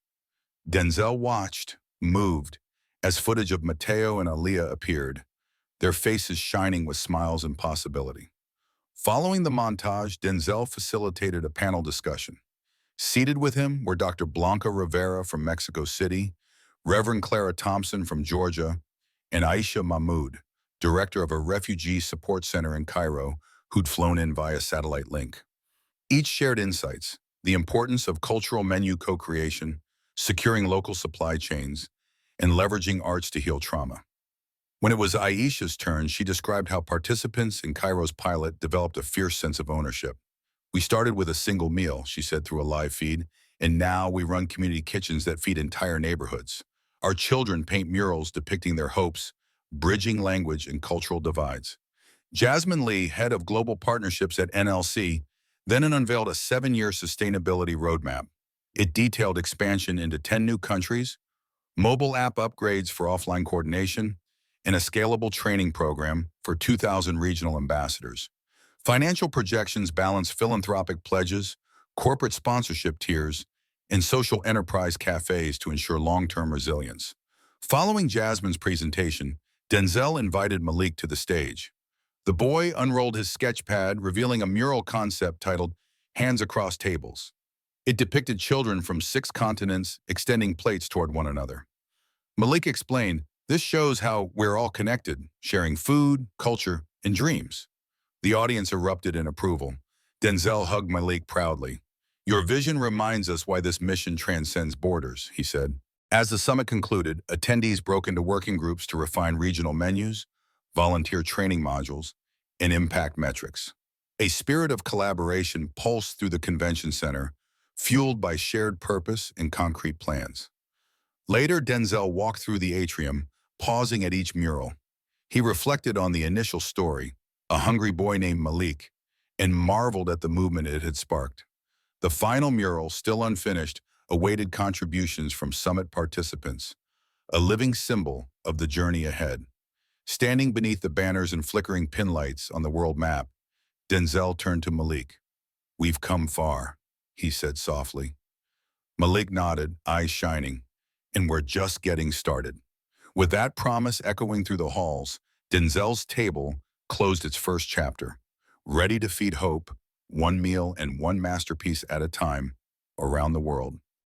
Denzel watched, moved, as footage of Mateo and Aaliyah appeared, their faces shining with smiles and possibility. Following the montage, Denzel facilitated a panel discussion. Seated with him were Dr. Blanca Rivera from Mexico City, Reverend Clara Thompson from Georgia, and Aisha Mahmoud, director of a refugee support center in Cairo, who'd flown in via satellite link. Each shared insights: the importance of cultural menu co-creation, securing local supply chains, and leveraging arts to heal trauma. When it was Aisha's turn, she described how participants in Cairo's pilot developed a fierce sense of ownership. "We started with a single meal," she said through a live feed, "and now we run community kitchens that feed entire neighborhoods. Our children paint murals depicting their hopes, bridging language and cultural divides." Jasmine Lee, head of global partnerships at NLC, then unveiled a 7-year sustainability roadmap. It detailed expansion into 10 new countries, mobile app upgrades for offline coordination, and a scalable training program for 2,000 regional ambassadors. Financial projections balance philanthropic pledges, corporate sponsorship tiers, and social enterprise cafes to ensure long-term resilience. Following Jasmine's presentation, Denzel invited Malik to the stage. The boy unrolled his sketchpad, revealing a mural concept titled "Hands Across Tables." It depicted children from 6 continents extending plates toward one another. Malik explained, "This shows how we're all connected, sharing food, culture, and dreams." The audience erupted in approval. Denzel hugged Malik proudly. "Your vision reminds us why this mission transcends borders," he said. As the summit concluded, attendees broke into working groups to refine regional menus, volunteer training modules, and impact metrics. A spirit of collaboration pulsed through the convention center, fueled by shared purpose and concrete plans. Later, Denzel walked through the atrium, pausing at each mural. He reflected on the initial story, a hungry boy named Malik, and marveled at the movement it had sparked. The final mural, still unfinished, awaited contributions from summit participants, a living symbol of the journey ahead. Standing beneath the banners and flickering pin lights on the world map, Denzel turned to Malik. "We've come far," he said softly. Malik nodded, eyes shining, "And we're just getting started." With that promise echoing through the halls, Denzel's table closed its first chapter, ready to feed hope, one meal and one masterpiece at a time, around the world.